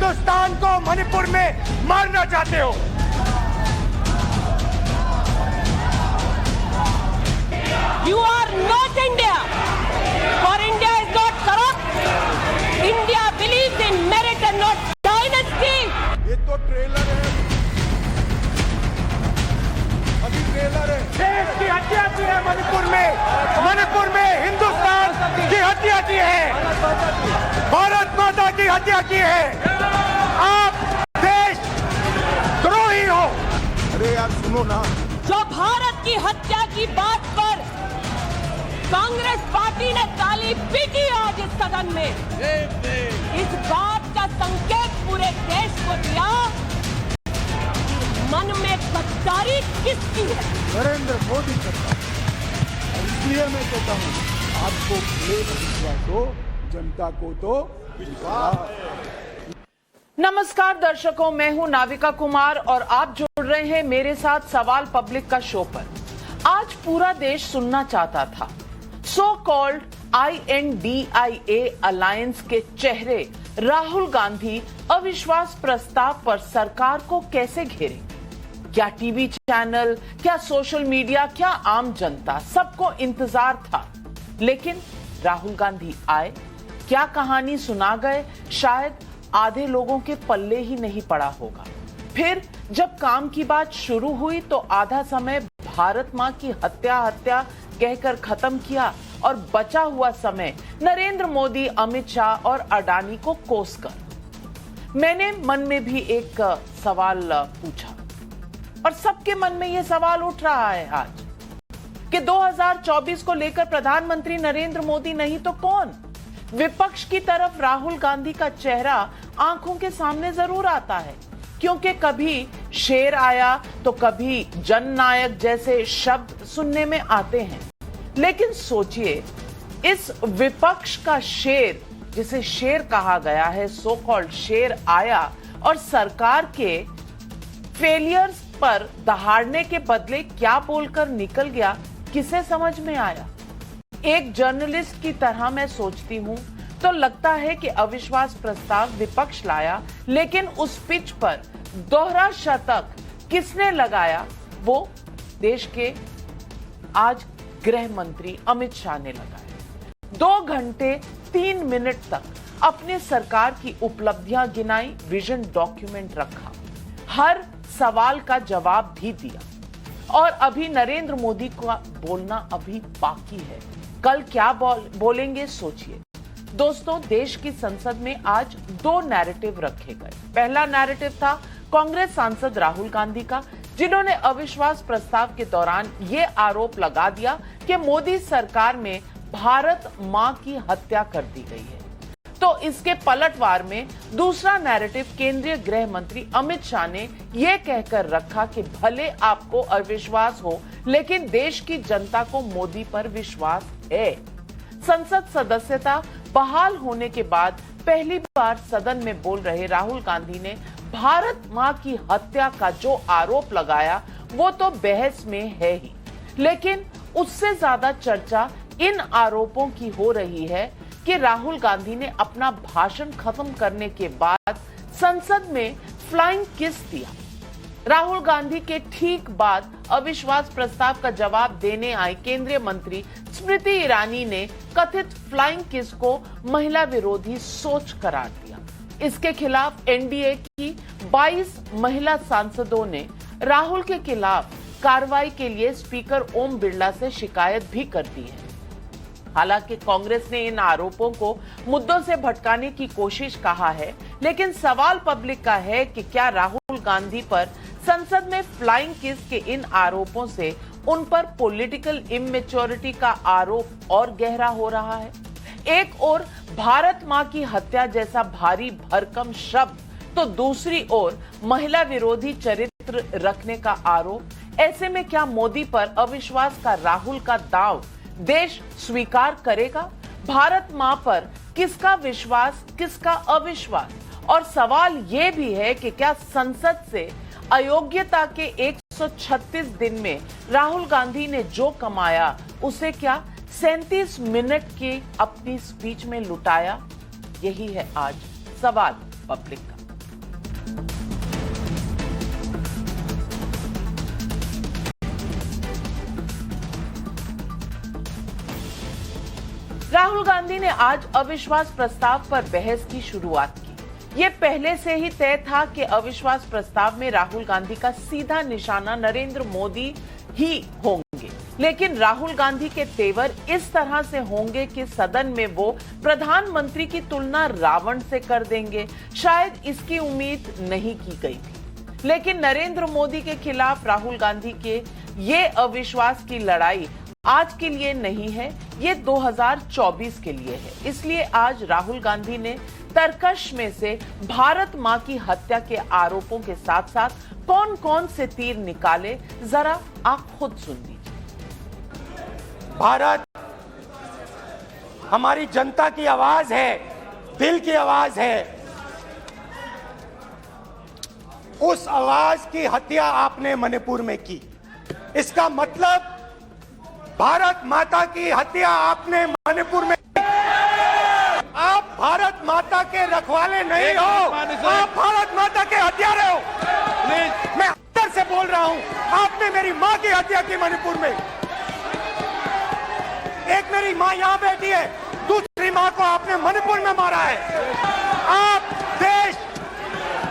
हिंदुस्तान को मणिपुर में मारना चाहते हो। You are not India. For India is not corrupt. India believes in merit and not dynasty. ये तो ट्रेलर है, अभी ट्रेलर है। देश की हत्या की है मणिपुर में हिंदुस्तान की हत्या की है, भारत माता की हत्या की है। आप देश द्रोही हो। अरे यार सुनो ना, जो भारत की हत्या की बात पर कांग्रेस पार्टी ने ताली पीटी आज इस सदन में, इस बात का संकेत पूरे देश को दिया मन में गद्दारी किसकी है। नरेंद्र मोदी सरकार। इसलिए मैं कहता हूँ, आपको विश्वास हो, जनता को तो विश्वास। नमस्कार दर्शकों, मैं हूं नाविका कुमार और आप जुड़ रहे हैं मेरे साथ सवाल पब्लिक का शो पर। आज पूरा देश सुनना चाहता था सो कॉल्ड INDIA अलायंस के चेहरे राहुल गांधी अविश्वास प्रस्ताव पर सरकार को कैसे घेरे। क्या टीवी चैनल, क्या सोशल मीडिया, क्या आम जनता, सबको इंतजार था। लेकिन राहुल गांधी आए, क्या कहानी सुना गए, शायद आधे लोगों के पल्ले ही नहीं पड़ा होगा। फिर जब काम की बात शुरू हुई तो आधा समय भारत मां की हत्या कहकर खत्म किया और बचा हुआ समय नरेंद्र मोदी, अमित शाह और अडानी को कोसकर। मैंने मन में भी एक सवाल पूछा और सबके मन में यह सवाल उठ रहा है आज कि 2024 को लेकर प्रधानमंत्री नरेंद्र मोदी नहीं तो कौन। विपक्ष की तरफ राहुल गांधी का चेहरा आंखों के सामने जरूर आता है, क्योंकि कभी शेर आया तो कभी जननायक जैसे शब्द सुनने में आते हैं। लेकिन सोचिए, इस विपक्ष का शेर, जिसे शेर कहा गया है, सो कॉल्ड शेर आया और सरकार के फेलियर्स पर दहाड़ने के बदले क्या बोलकर निकल गया, किसे समझ में आया। एक जर्नलिस्ट की तरह मैं सोचती हूं तो लगता है कि अविश्वास प्रस्ताव विपक्ष लाया, लेकिन उस पिच पर दोहरा शतक किसने लगाया, वो देश के आज गृह मंत्री अमित शाह ने लगाया। 2 घंटे 3 मिनट तक अपने सरकार की उपलब्धियां गिनाई, विजन डॉक्यूमेंट रखा, हर सवाल का जवाब भी दिया। और अभी नरेंद्र मोदी का बोलना अभी बाकी है। कल क्या बोलेंगे सोचिए। दोस्तों, देश की संसद में आज 2 नैरेटिव रखे गए। पहला नैरेटिव था कांग्रेस सांसद राहुल गांधी का, जिन्होंने अविश्वास प्रस्ताव के दौरान ये आरोप लगा दिया कि मोदी सरकार में भारत मां की हत्या कर दी गई है। तो इसके पलटवार में दूसरा नैरेटिव केंद्रीय गृह मंत्री अमित शाह ने यह कहकर रखा कि भले आपको अविश्वास हो, लेकिन देश की जनता को मोदी पर विश्वास है। संसद सदस्यता बहाल होने के बाद पहली बार सदन में बोल रहे राहुल गांधी ने भारत मां की हत्या का जो आरोप लगाया वो तो बहस में है ही, लेकिन उससे ज्यादा चर्चा इन आरोपों की हो रही है कि राहुल गांधी ने अपना भाषण खत्म करने के बाद संसद में फ्लाइंग किस दिया। राहुल गांधी के ठीक बाद अविश्वास प्रस्ताव का जवाब देने आई केंद्रीय मंत्री स्मृति ईरानी ने कथित फ्लाइंग किस को महिला विरोधी सोच करार दिया। इसके खिलाफ एनडीए की 22 महिला सांसदों ने राहुल के खिलाफ कार्रवाई के लिए स्पीकर ओम बिरला से शिकायत भी कर दी है। हालांकि कांग्रेस ने इन आरोपों को मुद्दों से भटकाने की कोशिश कहा है, लेकिन सवाल पब्लिक का है कि क्या राहुल गांधी पर संसद में फ्लाइंग किस के इन आरोपों से उन पर पॉलिटिकल इमेच्योरिटी का आरोप और गहरा हो रहा है। एक ओर भारत मां की हत्या जैसा भारी भरकम शब्द, तो दूसरी ओर महिला विरोधी चरित्र रखने का आरोप। ऐसे में क्या मोदी पर अविश्वास का राहुल का दांव देश स्वीकार करेगा? भारत मां पर किसका विश्वास, किसका अविश्वास? और सवाल यह भी है कि क्या संसद से अयोग्यता के 136 दिन में राहुल गांधी ने जो कमाया उसे क्या 37 मिनट की अपनी स्पीच में लुटाया? यही है आज सवाल पब्लिक का। राहुल गांधी ने आज अविश्वास प्रस्ताव पर बहस की शुरुआत की। ये पहले से ही तय था कि अविश्वास प्रस्ताव में राहुल गांधी का सीधा निशाना नरेंद्र मोदी ही होंगे, लेकिन राहुल गांधी के तेवर इस तरह से होंगे कि सदन में वो प्रधानमंत्री की तुलना रावण से कर देंगे। शायद इसकी उम्मीद नहीं की गई थी, लेकिन नरेंद्र मोदी के खिलाफ राहुल गांधी के ये अविश्वास की लड़ाई आज के लिए नहीं है, ये 2024 के लिए है। इसलिए आज राहुल गांधी ने तरकश में से भारत मां की हत्या के आरोपों के साथ साथ कौन कौन से तीर निकाले, जरा आप खुद सुन लीजिए। भारत हमारी जनता की आवाज है, दिल की आवाज है। उस आवाज की हत्या आपने मणिपुर में की। इसका मतलब भारत माता की हत्या आपने मणिपुर में। आप भारत माता के रखवाले नहीं हो, आप भारत माता के हत्यारे हो। मैं अंदर से बोल रहा हूं, आपने मेरी मां की हत्या की मणिपुर में। एक मेरी मां यहां बैठी है, दूसरी मां को आपने मणिपुर में मारा है। आप देश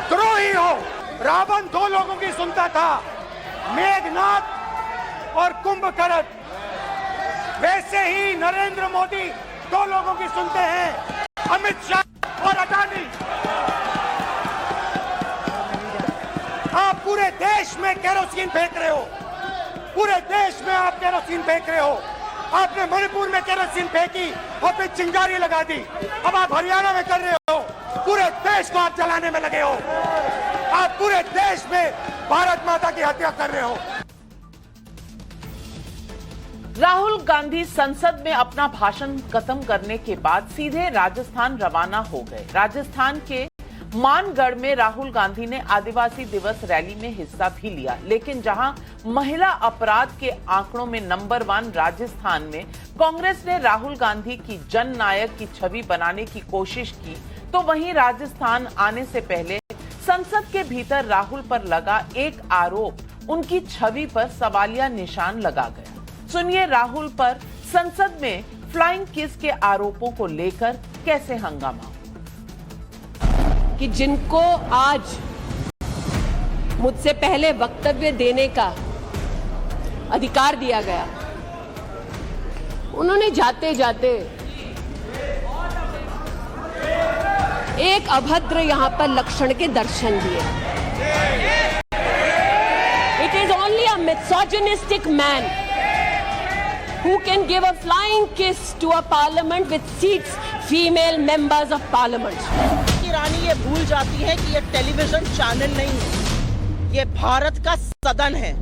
द्रोही हो। रावण 2 लोगों की सुनता था, मेघनाथ और कुंभकर्ण। वैसे ही नरेंद्र मोदी 2 लोगों की सुनते हैं, अमित शाह और अडानी। आप पूरे देश में केरोसिन फेंक रहे हो, पूरे देश में आप केरोसिन फेंक रहे हो। आपने मणिपुर में केरोसिन फेंकी और फिर चिंगारी लगा दी। अब आप हरियाणा में कर रहे हो, पूरे देश को आप जलाने में लगे हो। आप पूरे देश में भारत माता की हत्या कर रहे हो। राहुल गांधी संसद में अपना भाषण खत्म करने के बाद सीधे राजस्थान रवाना हो गए। राजस्थान के मानगढ़ में राहुल गांधी ने आदिवासी दिवस रैली में हिस्सा भी लिया, लेकिन जहां महिला अपराध के आंकड़ों में नंबर 1 राजस्थान में कांग्रेस ने राहुल गांधी की जननायक की छवि बनाने की कोशिश की, तो वहीं राजस्थान आने से पहले संसद के भीतर राहुल पर लगा एक आरोप उनकी छवि पर सवालिया निशान लगा गया। सुनिए राहुल पर संसद में फ्लाइंग किस के आरोपों को लेकर कैसे हंगामा। कि जिनको आज मुझसे पहले वक्तव्य देने का अधिकार दिया गया, उन्होंने जाते जाते एक अभद्र यहां पर लक्षण के दर्शन दिए। It is only a misogynistic man who can give a flying kiss to a parliament with seats female members of parliament. की रानी ये भूल जाती है कि ये टेलीविजन चैनल नहीं है, ये भारत का सदन है।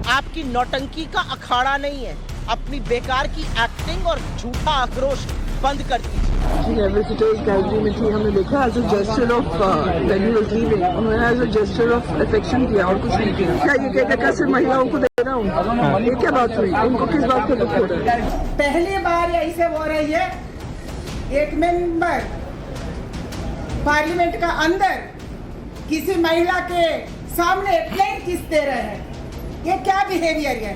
आपकी नौटंकी का अखाड़ा नहीं है। अपनी बेकार की एक्टिंग और झूठा आक्रोश बंद कर दीजिए। विजिटर्स गैलरी में थी, हमने देखा as a gesture of when he was leaving, उन्होंने as a gesture of affection किया और कुछ नहीं किया। क्या ये कहकर सिर्फ महिलाओं को दे रहा हूँ? ये क्या बात हुई? उनको किस बात का दुख हो रहा है? पहली बार ऐसे हो रही है, एक मेंबर पार्लिमेंट का अंदर किसी महिला के सामने फ्लाइंग किस दे रहे हैं। ये क्या बिहेवियर है?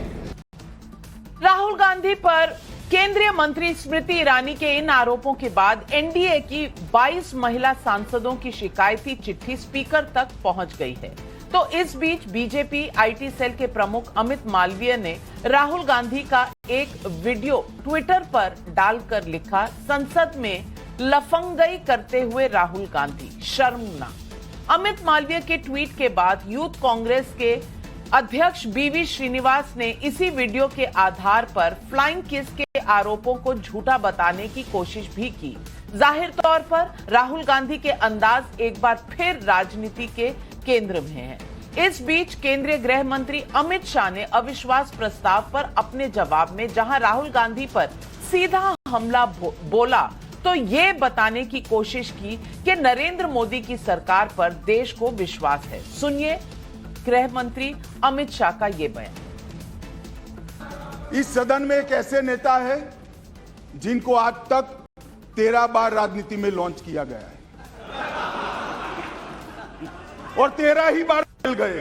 राहुल गांधी पर केंद्रीय मंत्री स्मृति ईरानी के इन आरोपों के बाद एनडीए की 22 महिला सांसदों की शिकायती चिट्ठी स्पीकर तक पहुंच गई है। तो इस बीच बीजेपी आईटी सेल के प्रमुख अमित मालवीय ने राहुल गांधी का एक वीडियो ट्विटर पर डालकर लिखा, संसद में लफंगई करते हुए राहुल गांधी, शर्मनाक। अमित मालवीय के ट्वीट के बाद यूथ कांग्रेस के अध्यक्ष बीवी श्रीनिवास ने इसी वीडियो के आधार पर फ्लाइंग किस के आरोपों को झूठा बताने की कोशिश भी की। जाहिर तौर पर राहुल गांधी के अंदाज एक बार फिर राजनीति के केंद्र में है। इस बीच केंद्रीय गृह मंत्री अमित शाह ने अविश्वास प्रस्ताव पर अपने जवाब में जहां राहुल गांधी पर सीधा हमला बोला, तो ये बताने की कोशिश की कि नरेंद्र मोदी की सरकार पर देश को विश्वास है। सुनिए गृह मंत्री अमित शाह का ये बयान। इस सदन में एक ऐसे नेता है जिनको आज तक 13 बार राजनीति में लॉन्च किया गया है और 13 ही बार मिल गए।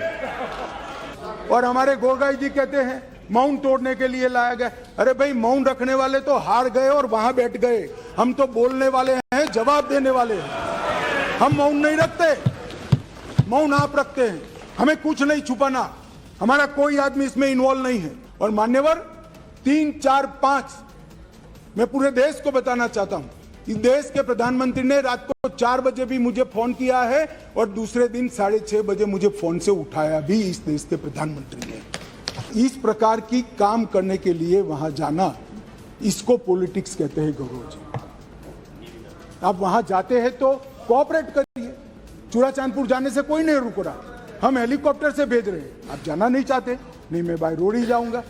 और हमारे गोगाई जी कहते हैं मौन तोड़ने के लिए लाया गया। अरे भाई, मौन रखने वाले तो हार गए और वहां बैठ गए। हम तो बोलने वाले हैं, जवाब देने वाले हैं। हम मौन नहीं रखते, मौन आप रखते हैं। हमें कुछ नहीं छुपाना, हमारा कोई आदमी इसमें इन्वॉल्व नहीं है। और मान्यवर 3, 4, 5 मैं पूरे देश को बताना चाहता हूं, इस देश के प्रधानमंत्री ने रात को 4 बजे भी मुझे फोन किया है और दूसरे दिन 6:30 बजे मुझे फोन से उठाया भी इस देश के प्रधानमंत्री ने। इस प्रकार की काम करने के लिए वहां जाना, इसको पॉलिटिक्स कहते हैं गौरव जी। आप वहां जाते हैं तो कोऑपरेट करिए। चूड़ाचांदपुर जाने से कोई नहीं रुक रहा, हम हेलीकॉप्टर से भेज रहे हैं। आप जाना नहीं चाहते, नहीं मैं बाय रोड ही जाऊंगा।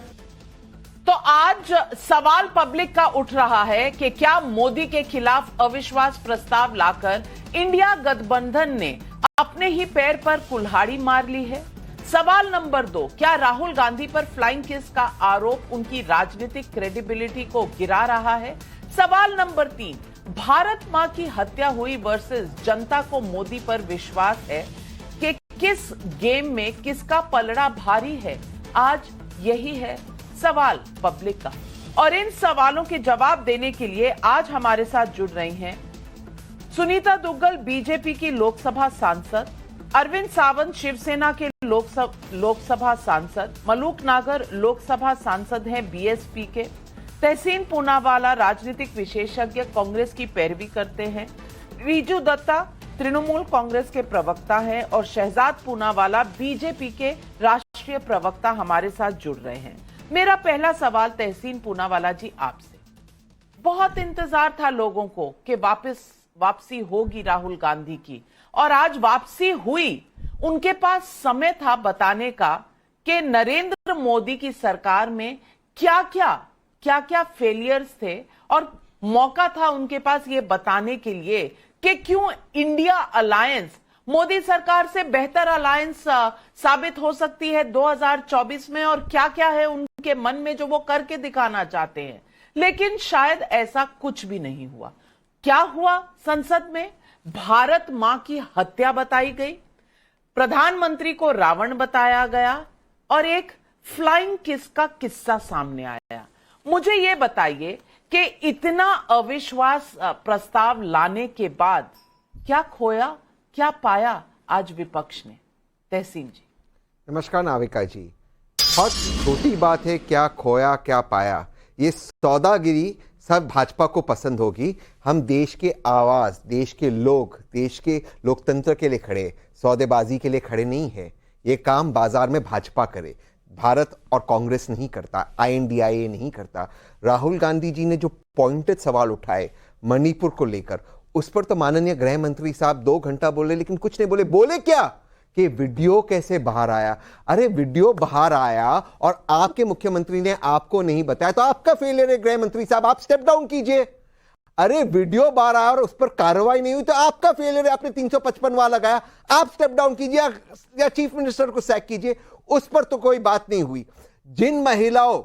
तो आज सवाल पब्लिक का उठ रहा है कि क्या मोदी के खिलाफ अविश्वास प्रस्ताव लाकर इंडिया गठबंधन ने अपने ही पैर पर कुल्हाड़ी मार ली है? सवाल नंबर 2, क्या राहुल गांधी पर फ्लाइंग किस का आरोप उनकी राजनीतिक क्रेडिबिलिटी को गिरा रहा है? सवाल नंबर 3, भारत मां की हत्या हुई वर्सेस जनता को मोदी पर विश्वास है कि किस गेम में किसका पलड़ा भारी है? आज यही है सवाल पब्लिक का। और इन सवालों के जवाब देने के लिए आज हमारे साथ जुड़ रही हैं सुनीता दुग्गल, बीजेपी की लोकसभा सांसद, अरविंद सावंत शिवसेना के लोकसभा सांसद, मलूक नागर लोकसभा सांसद हैं बीएसपी के, तहसीन पूनावाला राजनीतिक विशेषज्ञ कांग्रेस की पैरवी करते हैं, रिजू दत्ता तृणमूल कांग्रेस के प्रवक्ता हैं और शहजाद पूनावाला बीजेपी के राष्ट्रीय प्रवक्ता हमारे साथ जुड़ रहे हैं। मेरा पहला सवाल तहसीन पूनावाला जी आपसे, बहुत इंतजार था लोगों को कि वापसी होगी राहुल गांधी की, और आज वापसी हुई। उनके पास समय था बताने का कि नरेंद्र मोदी की सरकार में क्या क्या फेलियर्स थे, और मौका था उनके पास ये बताने के लिए कि क्यों इंडिया अलायंस मोदी सरकार से बेहतर अलायंस साबित हो सकती है 2024 में, और क्या क्या है उनके मन में जो वो करके दिखाना चाहते हैं। लेकिन शायद ऐसा कुछ भी नहीं हुआ। क्या हुआ? संसद में भारत मां की हत्या बताई गई, प्रधानमंत्री को रावण बताया गया और एक फ्लाइंग किस का किस्सा सामने आया। मुझे यह बताइए कि इतना अविश्वास प्रस्ताव लाने के बाद क्या खोया क्या पाया आज विपक्ष ने? तहसीन जी। नमस्कार नाविका जी, बहुत छोटी बात है क्या खोया क्या पाया। ये सौदागिरी सब भाजपा को पसंद होगी। हम देश के आवाज, देश के लोग, देश के लोकतंत्र के लिए खड़े, सौदेबाजी के लिए खड़े नहीं है। ये काम बाजार में भाजपा करे, भारत और कांग्रेस नहीं करता, INDIA नहीं करता। राहुल गांधी जी ने जो पॉइंटेड सवाल उठाए मणिपुर को लेकर, उस पर तो माननीय गृह मंत्री साहब 2 घंटा बोले लेकिन कुछ नहीं बोले। बोले क्या कि वीडियो कैसे बाहर आया। अरे वीडियो बाहर आया और आपके मुख्यमंत्री ने आपको नहीं बताया तो आपका फेलियर है गृह मंत्री साहब, आप स्टेप डाउन कीजिए। अरे वीडियो बाहर आया और उस पर कार्रवाई नहीं हुई तो आपका फेलियर है, आपने 355 वाला लगाया, आप स्टेप डाउन कीजिए या चीफ मिनिस्टर को सैक कीजिए। उस पर तो कोई बात नहीं हुई। जिन महिलाओं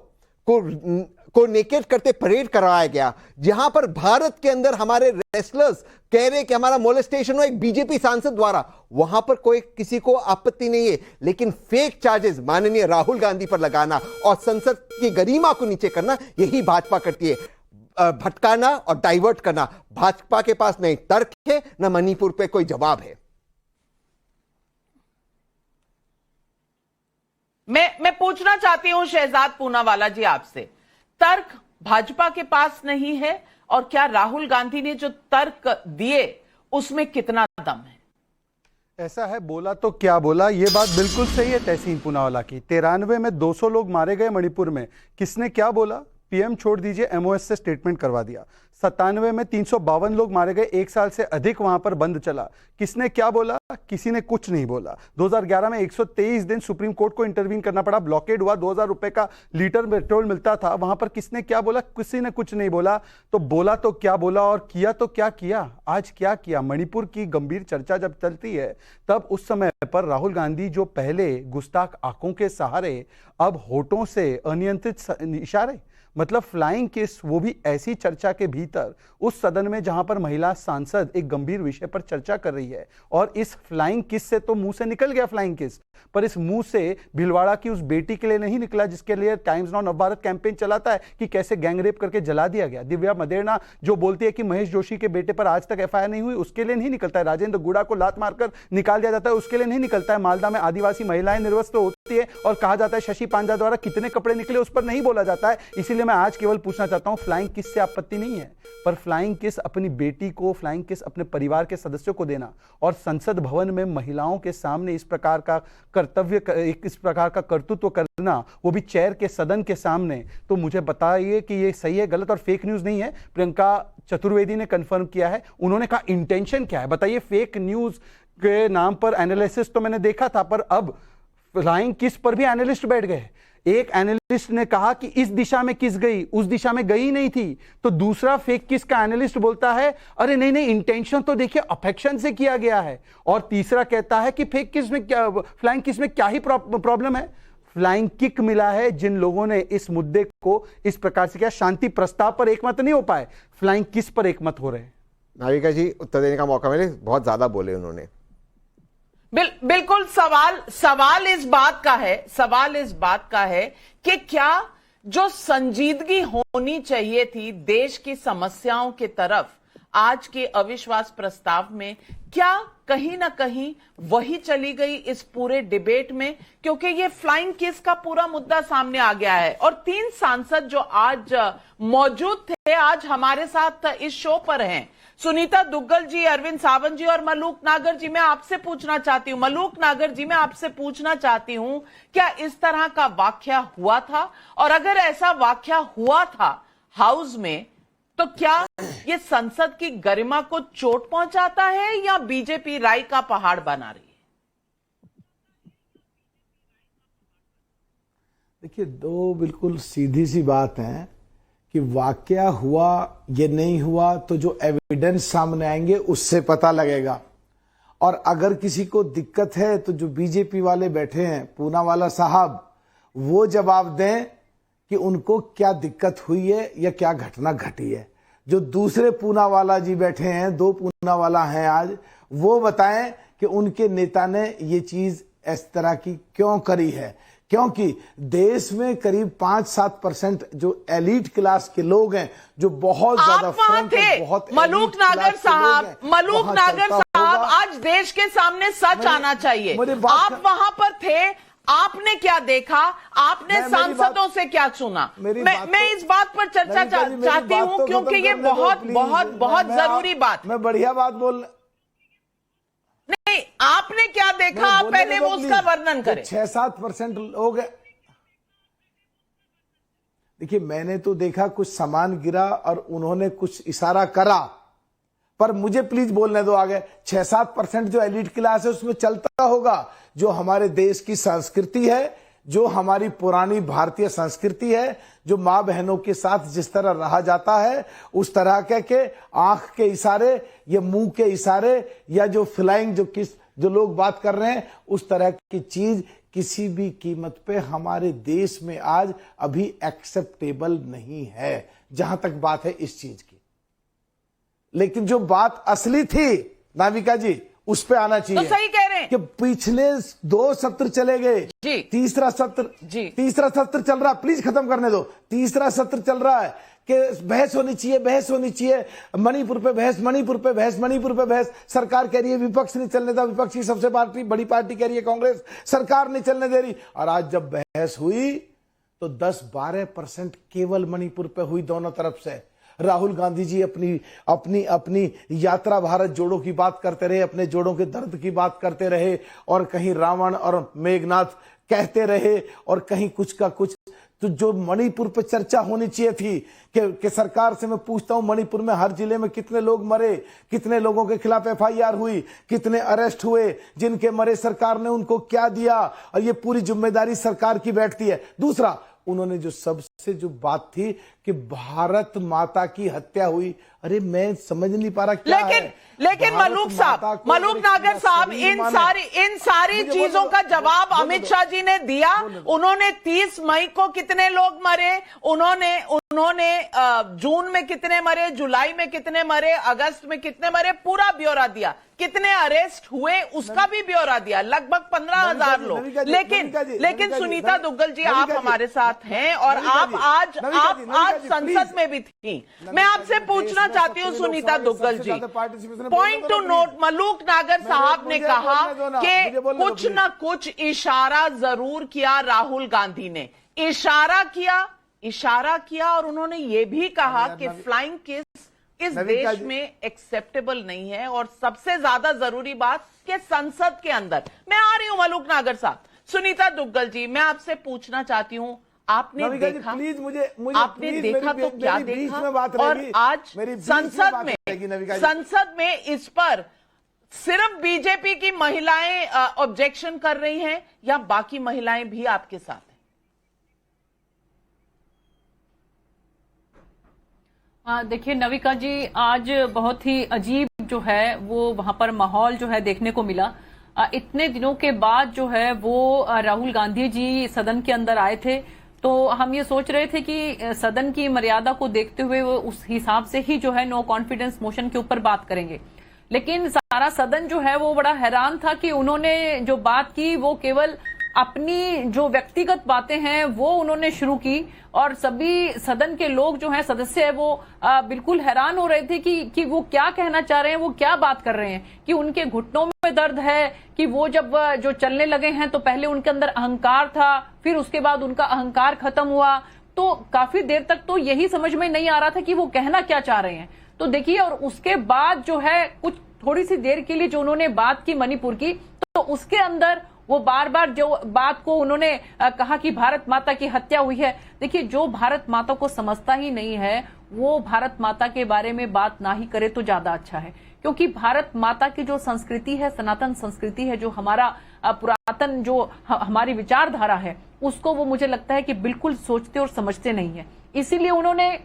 को नेकेड करते परेड करवाया गया, जहां पर भारत के अंदर हमारे रेसलर्स कह रहे कि हमारा मोलेस्टेशन हो एक बीजेपी सांसद द्वारा, वहां पर कोई किसी को आपत्ति नहीं है। लेकिन फेक चार्जेस माननीय राहुल गांधी पर लगाना और संसद की गरिमा को नीचे करना, यही भाजपा करती है। भटकाना और डाइवर्ट करना, भाजपा के पास नहीं तर्क है न मणिपुर पे कोई जवाब है। मैं पूछना चाहती हूं शहजाद पूनावाला जी आपसे, तर्क भाजपा के पास नहीं है और क्या राहुल गांधी ने जो तर्क दिए उसमें कितना दम है? ऐसा है, बोला तो क्या बोला, ये बात बिल्कुल सही है तहसीन पूनावाला की। 93 में 200 लोग मारे गए मणिपुर में, किसने क्या बोला? पीएम छोड़ दीजिए, MOS से स्टेटमेंट करवा दिया। 97 में 352 लोग मारे गए, 1 साल से अधिक वहां पर बंद चला, किसने क्या बोला? किसी ने कुछ नहीं बोला। 2011 में 123 दिन सुप्रीम कोर्ट को इंटरवीन करना पड़ा, ब्लॉकेड हुआ, 2000 रुपए का लीटर पेट्रोल मिलता था, वहां पर किसने क्या बोला? किसी ने कुछ नहीं बोला। तो बोला तो क्या बोला और किया तो क्या किया? आज क्या किया? मणिपुर की गंभीर चर्चा जब चलती है तब उस समय पर राहुल गांधी जो पहले गुस्ताख आंखों के सहारे, अब होठों से अनियंत्रित इशारे, मतलब फ्लाइंग किस, वो भी ऐसी चर्चा के भीतर, उस सदन में जहां पर महिला सांसद एक गंभीर विषय पर चर्चा कर रही है। और इस फ्लाइंग किस से तो मुंह से निकल गया फ्लाइंग किस, पर इस मुंह से भिलवाड़ा की उस बेटी के लिए नहीं निकला जिसके लिए टाइम्स नाउ नवभारत कैंपेन चलाता है कि कैसे गैंग रेप करके जला दिया गया। दिव्या मदेरणा जो बोलती है कि महेश जोशी के बेटे पर आज तक एफआईआर नहीं हुई, उसके लिए नहीं निकलता है। राजेंद्र गुड़ा को लात मारकर निकाल दिया जाता है, उसके लिए नहीं निकलता है। मालदा में आदिवासी महिलाएं निर्वस्त्र होती है और कहा जाता है शशि पांजा द्वारा कितने कपड़े निकले उस पर नहीं बोला जाता है। इसीलिए मैं आज केवल पूछना चाहता हूं, फ्लाइंग किस से आपत्ति नहीं है, पर फ्लाइंग किस अपनी बेटी को, फ्लाइंग किस अपने परिवार के सदस्यों को देना और संसद भवन में महिलाओं के सामने इस प्रकार का कर्तव्य, इस प्रकार का कर्तृत्व करना, वो भी चेयर के सदन के सामने, तो मुझे बताइए कि ये सही है, गलत और फेक न्यूज नहीं है। प्रियंका चतुर्वेदी ने कंफर्म किया है, उन्होंने कहा इंटेंशन क्या है बताइए। फेक न्यूज के नाम पर एनालिसिस तो मैंने देखा था, पर अब फ्लाइंग किस पर भी एनालिस्ट बैठ गए। एक एनालिस्ट ने कहा कि इस दिशा में किस गई, उस दिशा में गई नहीं थी, तो दूसरा फेक किस का एनालिस्ट बोलता है अरे नहीं नहीं इंटेंशन तो देखिए अफेक्शन से किया गया है, और तीसरा कहता है कि फेक किस में क्या, फ्लाइंग किस में क्या ही प्रॉब्लम है। फ्लाइंग किक मिला है जिन लोगों ने इस मुद्दे को इस प्रकार से किया। शांति प्रस्ताव पर एकमत नहीं हो पाए, फ्लाइंग किस पर एकमत हो रहे हैं। नाविका जी उत्तर देने का मौका मिले, बहुत ज्यादा बोले उन्होंने। बिल्कुल सवाल इस बात का है कि क्या जो संजीदगी होनी चाहिए थी देश की समस्याओं की तरफ आज के अविश्वास प्रस्ताव में, क्या कहीं ना कहीं वही चली गई इस पूरे डिबेट में? क्योंकि ये फ्लाइंग किस का पूरा मुद्दा सामने आ गया है और 3 सांसद जो आज मौजूद थे, आज हमारे साथ इस शो पर हैं, सुनीता दुग्गल जी, अरविंद सावंत जी और मलूक नागर जी। मैं आपसे पूछना चाहती हूं, मलूक नागर जी, मैं आपसे पूछना चाहती हूं, क्या इस तरह का वाकया हुआ था? और अगर ऐसा वाकया हुआ था हाउस में, तो क्या ये संसद की गरिमा को चोट पहुंचाता है या बीजेपी राई का पहाड़ बना रही है? देखिए, 2 बिल्कुल सीधी सी बात है कि वाकया हुआ ये नहीं हुआ तो जो एविडेंस सामने आएंगे उससे पता लगेगा। और अगर किसी को दिक्कत है तो जो बीजेपी वाले बैठे हैं, पूनावाला साहब, वो जवाब दें कि उनको क्या दिक्कत हुई है या क्या घटना घटी है। जो दूसरे पूनावाला जी बैठे हैं, 2 पूनावाला हैं आज, वो बताएं कि उनके नेता ने ये चीज इस तरह की क्यों करी है। क्योंकि देश में करीब 5-7% जो एलीट क्लास के लोग हैं, जो बहुत ज्यादा फ्रंट पे, बहुत मलूक नागर साहब, आज देश के सामने सच आना चाहिए। आप वहां पर थे, आपने क्या देखा, आपने सांसदों से क्या सुना? मैं इस बात पर चर्चा चाहती हूं क्योंकि ये बहुत जरूरी बात। मैं बढ़िया बात बोल, नहीं, आपने क्या देखा, आप पहले वो उसका वर्णन करें। 6-7% लोग, देखिए मैंने तो देखा कुछ सामान गिरा और उन्होंने कुछ इशारा करा, पर मुझे प्लीज बोलने दो आगे। 6-7% जो एलिट क्लास है उसमें चलता होगा जो हमारे देश की संस्कृति है, जो हमारी पुरानी भारतीय संस्कृति है, जो माँ बहनों के साथ जिस तरह रहा जाता है, उस तरह के आंख के इशारे या मुंह के इशारे या जो फ्लाइंग जो लोग बात कर रहे हैं, उस तरह की चीज किसी भी कीमत पे हमारे देश में आज अभी एक्सेप्टेबल नहीं है, जहां तक बात है इस चीज की। लेकिन जो बात असली थी नाविका जी, उस पे आना चाहिए। तो सही कह रहे हैं कि पिछले 2 सत्र चले गए, तीसरा सत्र चल रहा, प्लीज खत्म करने दो। तीसरा सत्र चल रहा है कि बहस होनी चाहिए, मणिपुर पे बहस। सरकार कह रही है विपक्ष नहीं चलने देता, विपक्ष की सबसे बड़ी पार्टी कह रही है कांग्रेस, सरकार नहीं चलने दे रही। और आज जब बहस हुई तो 10-12% केवल मणिपुर पे हुई दोनों तरफ से। राहुल गांधी जी अपनी यात्रा भारत जोड़ो की बात करते रहे, अपने जोड़ों के दर्द की बात करते रहे, और कहीं रावण और मेघनाथ कहते रहे, और कहीं कुछ का कुछ। तो जो मणिपुर पे चर्चा होनी चाहिए थी कि सरकार से मैं पूछता हूं, मणिपुर में हर जिले में कितने लोग मरे, कितने लोगों के खिलाफ एफआईआर हुई, कितने अरेस्ट हुए, जिनके मरे सरकार ने उनको क्या दिया, और ये पूरी जिम्मेदारी सरकार की बैठती है। दूसरा, उन्होंने जो सबसे जो बात थी कि भारत माता की हत्या हुई, अरे मैं समझ नहीं पा रहा क्या लेकिन मलूक नागर साहब, इन सारी चीजों का जवाब अमित शाह जी ने दिया। उन्होंने 30 मई को कितने लोग मरे, उन्होंने उन्होंने जून में कितने मरे, जुलाई में कितने मरे, अगस्त में कितने मरे, पूरा ब्यौरा दिया। कितने अरेस्ट हुए उसका भी ब्यौरा दिया, लगभग 15,000 लोग। लेकिन सुनीता दुग्गल जी, आप हमारे साथ हैं और आप आज संसद में भी थी। मैं आपसे पूछना चाहती हूं सुनीता दुग्गल जी, पॉइंट टू नोट, मलूक नागर साहब ने कहा कि कुछ ना कुछ इशारा जरूर किया राहुल गांधी ने, इशारा किया और उन्होंने ये भी कहा कि फ्लाइंग किस इस देश में एक्सेप्टेबल नहीं है, और सबसे ज्यादा जरूरी बात कि संसद के अंदर। मैं आ रही हूं मलूक नागर साहब। सुनीता दुग्गल जी, मैं आपसे पूछना चाहती हूं, आपने देखा, प्लीज मुझे आपने देखा तो क्या देखा, और आज संसद में इस पर सिर्फ बीजेपी की महिलाएं ऑब्जेक्शन कर रही हैं या बाकी महिलाएं भी आपके साथ हैं? देखिए नविका जी, आज बहुत ही अजीब जो है वो वहां पर माहौल जो है देखने को मिला। इतने दिनों के बाद जो है वो राहुल गांधी जी सदन के अंदर आए थे, तो हम ये सोच रहे थे कि सदन की मर्यादा को देखते हुए वो उस हिसाब से ही जो है नो कॉन्फिडेंस मोशन के ऊपर बात करेंगे। लेकिन सारा सदन जो है वो बड़ा हैरान था कि उन्होंने जो बात की वो केवल अपनी जो व्यक्तिगत बातें हैं वो उन्होंने शुरू की, और सभी सदन के लोग जो हैं, सदस्य है, वो बिल्कुल हैरान हो रहे थे कि वो क्या कहना चाह रहे हैं, वो क्या बात कर रहे हैं, कि उनके घुटनों में दर्द है, कि वो जब जो चलने लगे हैं तो पहले उनके अंदर अहंकार था, फिर उसके बाद उनका अहंकार खत्म हुआ। तो काफी देर तक तो यही समझ में नहीं आ रहा था कि वो कहना क्या चाह रहे हैं। तो देखिए, और उसके बाद जो है कुछ थोड़ी सी देर के लिए जो उन्होंने बात की मणिपुर की, तो उसके अंदर वो बार बार जो बात को उन्होंने कहा कि भारत माता की हत्या हुई है। देखिए, जो भारत माता को समझता ही नहीं है वो भारत माता के बारे में बात ना ही करे तो ज्यादा अच्छा है, क्योंकि भारत माता की जो संस्कृति है, सनातन संस्कृति है, जो हमारा पुरातन जो हमारी विचारधारा है, उसको वो मुझे लगता है कि बिल्कुल सोचते और समझते नहीं है। इसीलिए उन्होंने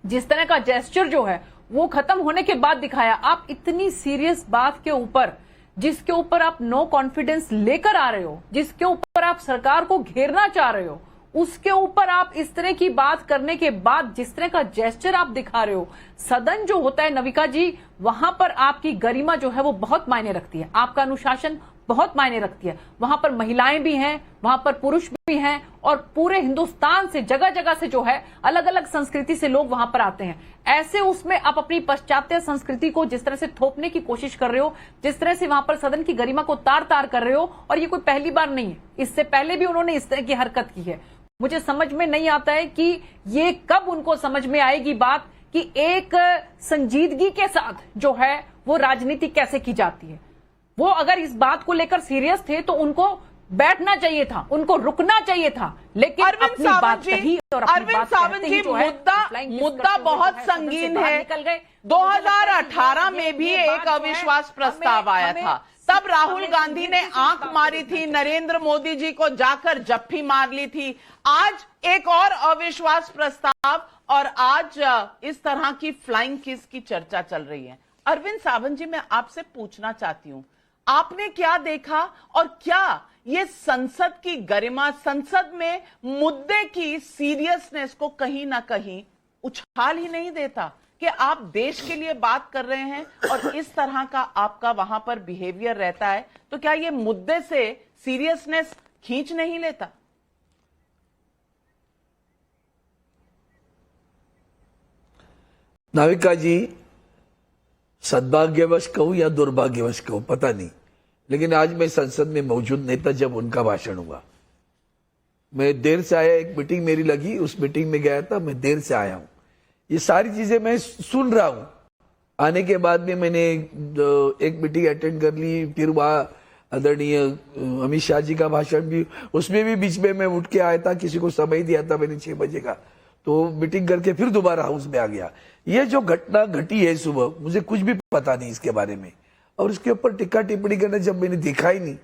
जिस तरह का जेस्चर जो है वो खत्म होने के बाद दिखाया। आप इतनी सीरियस बात के ऊपर, जिसके ऊपर आप नो कॉन्फिडेंस लेकर आ रहे हो, जिसके ऊपर आप सरकार को घेरना चाह रहे हो, उसके ऊपर आप इस तरह की बात करने के बाद जिस तरह का जेस्चर आप दिखा रहे हो, सदन जो होता है नविका जी, वहां पर आपकी गरिमा जो है वो बहुत मायने रखती है, आपका अनुशासन बहुत मायने रखती है। वहां पर महिलाएं भी हैं, वहां पर पुरुष भी हैं, और पूरे हिंदुस्तान से जगह जगह से जो है अलग अलग संस्कृति से लोग वहां पर आते हैं। ऐसे उसमें आप अपनी पाश्चात्य संस्कृति को जिस तरह से थोपने की कोशिश कर रहे हो, जिस तरह से वहां पर सदन की गरिमा को तार तार कर रहे हो, और ये कोई पहली बार नहीं है, इससे पहले भी उन्होंने इस तरह की हरकत की है। मुझे समझ में नहीं आता है कि ये कब उनको समझ में आएगी बात कि एक संजीदगी के साथ जो है वो राजनीति कैसे की जाती है। वो अगर इस बात को लेकर सीरियस थे तो उनको बैठना चाहिए था, उनको रुकना चाहिए था, लेकिन अपनी बात कही और अरविंद सावंत जी, मुद्दा बहुत संगीन है। 2018 में भी एक अविश्वास प्रस्ताव आया था, तब राहुल गांधी ने आंख मारी थी, नरेंद्र मोदी जी को जाकर जप्फी मार ली थी। आज एक और अविश्वास प्रस्ताव, और आज इस तरह की फ्लाइंग किस की चर्चा चल रही है। अरविंद सावंत जी, मैं आपसे पूछना चाहती हूं, आपने क्या देखा, और क्या ये संसद की गरिमा, संसद में मुद्दे की सीरियसनेस को कहीं ना कहीं उछाल ही नहीं देता कि आप देश के लिए बात कर रहे हैं और इस तरह का आपका वहां पर बिहेवियर रहता है, तो क्या ये मुद्दे से सीरियसनेस खींच नहीं लेता? नाविका जी, सद्भाग्यवश कहूं या दुर्भाग्यवश कहूं पता नहीं, लेकिन आज मैं संसद में मौजूद नहीं था जब उनका भाषण हुआ। मैं देर से आया, एक मीटिंग मेरी लगी, उस मीटिंग में गया था, मैं देर से आया हूं। ये सारी चीजें मैं सुन रहा हूं। आने के बाद में मैंने एक मीटिंग अटेंड कर ली, फिर वहां आदरणीय अमित शाह जी का भाषण भी, उसमें भी बीच में मैं उठ के आया था, किसी को समय दिया था मैंने 6 बजे का, तो मीटिंग करके फिर दोबारा हाउस में आ गया। ये जो घटना घटी है सुबह, मुझे कुछ भी पता नहीं इसके बारे में, और इसके ऊपर टिक्का टिप्पणी करना जब मैंने देखा ही नहीं।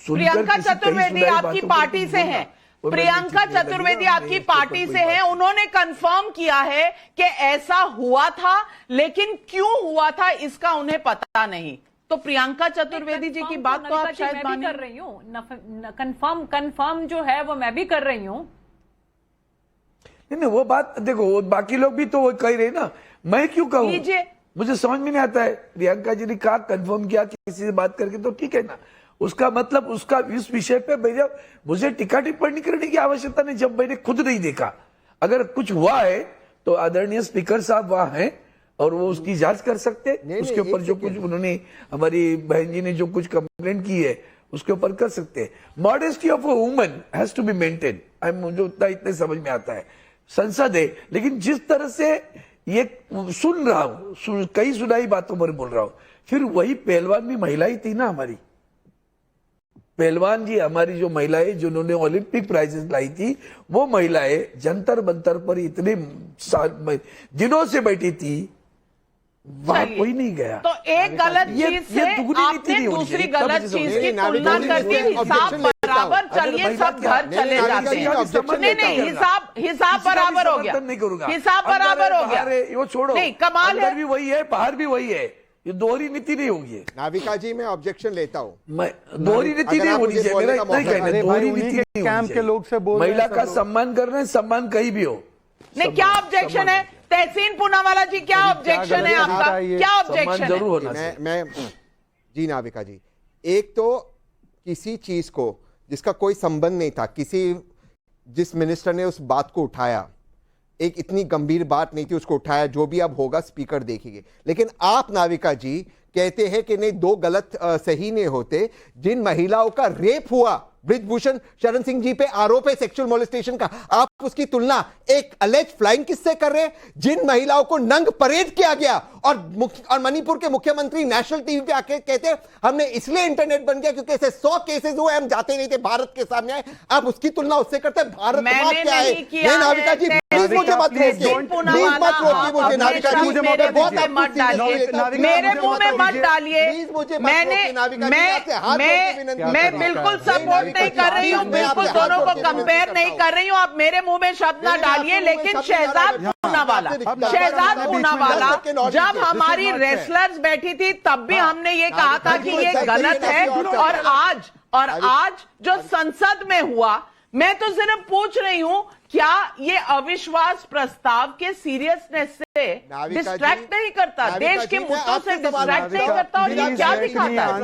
प्रियंका चतुर्वेदी आपकी पार्टी से हैं, प्रियंका चतुर्वेदी आपकी पार्टी से हैं, उन्होंने कंफर्म किया है कि ऐसा हुआ था, लेकिन क्यों हुआ था इसका उन्हें पता नहीं। तो प्रियंका चतुर्वेदी जी की बात तो आप शायद मैं भी कर रही हूँ, कंफर्म जो है वो मैं भी कर रही हूँ। नहीं वो बात देखो, वो बाकी लोग भी तो वो कह रहे ना, मैं क्यों कहूँ? मुझे समझ में नहीं आता है। प्रियंका जी ने कहा, कंफर्म किया किसी से बात करके, तो ठीक है ना। उसका मतलब उसका इस विषय पे मुझे टीका टिप्पणी करने की आवश्यकता नहीं जब मैंने खुद नहीं देखा। अगर कुछ हुआ है तो आदरणीय स्पीकर साहब वहां हैं और वो उसकी जांच कर सकते हैं। उसके ऊपर जो कुछ उन्होंने, हमारी बहन जी ने जो कुछ कंप्लेंट की है उसके ऊपर कर सकते हैं। Modesty of a woman has to be maintain. मुझे उतना इतने समझ में आता है, संसद है, लेकिन जिस तरह से ये सुन रहा हूं, कई सुनाई बातों पर बोल रहा हूं, फिर वही पहलवान भी महिला ही थी ना हमारी। पहलवान जी हमारी जो महिलाएं जिन्होंने ओलंपिक प्राइजेस लाई थी, वो महिलाएं जंतर मंतर पर इतने दिनों से बैठी थी, वहां कोई नहीं गया। तो एक गलत चीज से आपने दूसरी गलत चीज की तुलना करके हिसाब बराबर, चलिए सब घर चले जाते हैं। नहीं, हिसाब बराबर हो गया, हिसाब बराबर हो गया। वो छोड़ो, नहीं, कमाल है, भी वही है, बाहर भी वही है, ये दोहरी नीति नहीं होगी। नाविका जी मैं ऑब्जेक्शन लेता हूँ, दोहरी नीति नहीं होनी चाहिए। मेरा इतना ही कहना है, दोहरी नीति कैंप के लोग से बोल, महिला का सम्मान कर रहे हैं, सम्मान कहीं भी हो। नहीं, क्या ऑब्जेक्शन है? तहसीन पूनावाला जी, क्या ऑब्जेक्शन है आपका? क्या ऑब्जेक्शन जरूर होना मैं जी नाविका जी, एक तो किसी चीज को जिसका कोई संबंध नहीं था, जिस मिनिस्टर ने उस बात को उठाया, एक इतनी गंभीर बात नहीं थी, उसको उठाया, जो भी अब होगा स्पीकर देखेंगे। लेकिन आप नाविका जी कहते हैं कि नहीं, दो गलत सही नहीं होते। जिन महिलाओं का रेप हुआ, ब्रिजभूषण शरण सिंह जी पे आरोप है सेक्सुअल मोलेस्टेशन का, आप उसकी तुलना एक अलेज फ्लाइंग किस से कर रहे हैं? जिन महिलाओं को नंग परेड किया गया और मणिपुर के मुख्यमंत्री नेशनल टीवी पे आके कहते हैं हमने इसलिए इंटरनेट बन गया क्योंकि ऐसे 100 केसेस हुए, हम जाते नहीं थे, भारत के सामने आए। आप उसकी तुलना उससे करते हैं? भारत क्या है? नहीं नाविका जी, प्लीज मुझे मत रोकिए, प्लीज मत रोकिए मुझे नाविका जी, मेरे मुंह में मत डालिए। मैं बिल्कुल सपोर्ट नहीं कर रही हूँ, बिल्कुल दोनों को कंपेयर नहीं कर रही हूँ। आप मेरे मुंह में शब्द ना डालिए। लेकिन शहजाद पूनावाला जब हमारी रेसलर्स बैठी थी तब भी हमने ये कहा था कि ये गलत है। और आज जो संसद में हुआ, मैं तो सिर्फ पूछ रही हूं, क्या ये अविश्वास प्रस्ताव के सीरियसनेस से डिस्ट्रैक्ट नहीं करता, देश के मुद्दों से डिस्ट्रैक्ट नहीं करता? और ये क्या दिखाता है?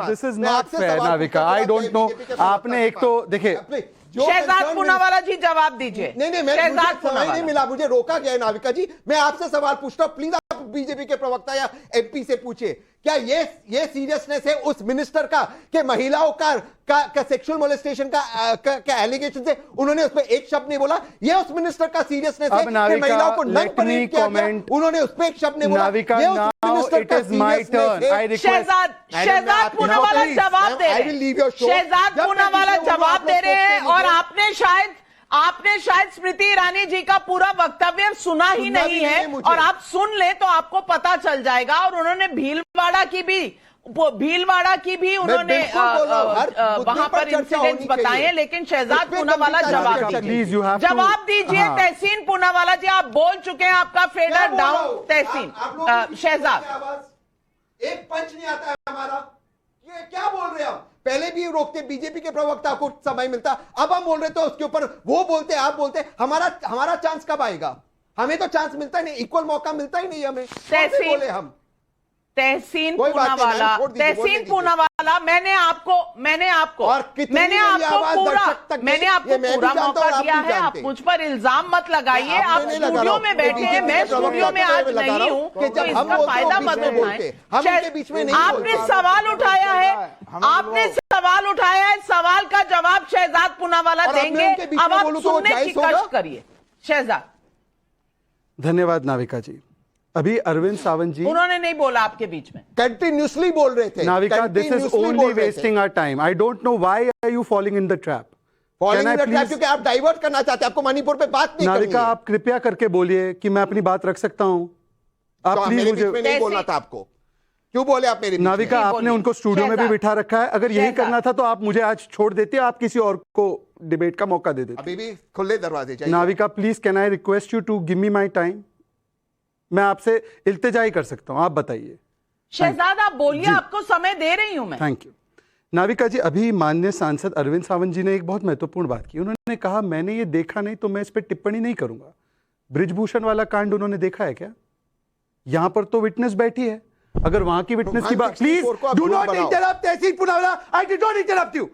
This is not fair Navika, I don't no. आपने एक तो देखिए, शहजाद पूनावाला जी जवाब दीजिए। नहीं, मुझे नहीं मिला, मुझे रोका गया है नाविका जी। मैं आपसे सवाल पूछता हूं, प्लीज आप बीजेपी के प्रवक्ता या एमपी से पूछिए, क्या ये सीरियसनेस है उस मिनिस्टर का कि महिलाओं का सेक्सुअल मोलेस्टेशन का एलिगेशन से उन्होंने उसमें एक शब्द नहीं बोला? ये उस मिनिस्टर का सीरियसनेस है कि महिलाओं को नंग परेड किया गया, उन्होंने उसमें एक शब्द नहीं बोला? ये उस मिनिस्टर का सीरियसनेस है। शहजाद पूनावाला जवाब दे रहे हैं, शहजाद पूनावाला जवाब दे रहे हैं। और आपने शायद स्मृति ईरानी जी का पूरा वक्तव्य सुना ही नहीं है, और आप सुन ले तो आपको पता चल जाएगा। और उन्होंने भीलवाड़ा की भी उन्होंने वहां पर इंसिडेंट्स बताए हैं। लेकिन शहजाद पूनावाला जवाब दीजिए। तहसीन पूनावाला जी, आप बोल चुके हैं, आपका फेडर डाउन। तहसीन, शहजाद, एक पंच नहीं आता है हमारा, ये क्या बोल रहे हैं आप? पहले भी रोकते, बीजेपी के प्रवक्ता को समय मिलता, अब हम बोल रहे तो उसके ऊपर वो बोलते, आप बोलते। हमारा चांस कब आएगा? हमें तो चांस मिलता ही नहीं, इक्वल मौका मिलता ही नहीं हमें। बोले हम तहसीन पूनावाला, मैंने आपको पूरा मौका दिया है। आप मुझ पर इल्जाम मत लगाइए। आप स्टूडियो में बैठे हैं, मैं स्टूडियो में आज नहीं हूं, तो इसका फायदा मत उठाएं। आपने सवाल उठाया है, सवाल का जवाब शहजाद पूनावाला देंगे। अब आप सुनने की कष्ट करिए। शहजाद, धन्यवाद नाविका जी। अभी अरविंद सावंत जी, उन्होंने नहीं बोला आपके बीच में, कंटिन्यूअसली बोल रहे थे। Navika, this is only wasting our time. I don't know why are you falling in the trap. क्योंकि आप डाइवर्ट करना चाहते हैं, आपको मणिपुर पे बात नहीं करनी है। नाविका, आप कृपया करके बोलिए कि मैं अपनी बात रख सकता हूं। आप प्लीज मुझे नहीं बोलना था आपको, क्यों बोले आप मेरे? नाविका, आपने उनको स्टूडियो में भी बिठा रखा है। अगर यही करना था तो आप मुझे आज छोड़ देते, आप किसी और को डिबेट का मौका दे देते। अभी भी खुले दरवाजे चाहिए। Navika, please can I request you to give me my time? मैं आपसे इल्तिजा ही कर सकता हूं, आप बताइए। शहजाद, आप बोलिए, आपको समय दे रही हूं मैं। Thank you. नाविका जी, अभी माननीय सांसद अरविंद सावंत जी ने एक बहुत महत्वपूर्ण बात की। उन्होंने कहा मैंने ये देखा नहीं तो मैं इस पर टिप्पणी नहीं करूंगा। ब्रिजभूषण वाला कांड उन्होंने देखा है क्या? यहां पर तो विटनेस बैठी है। अगर वहां की विटनेस की बात, please do not interrupt Tehseen Poonawalla. I did not interrupt you,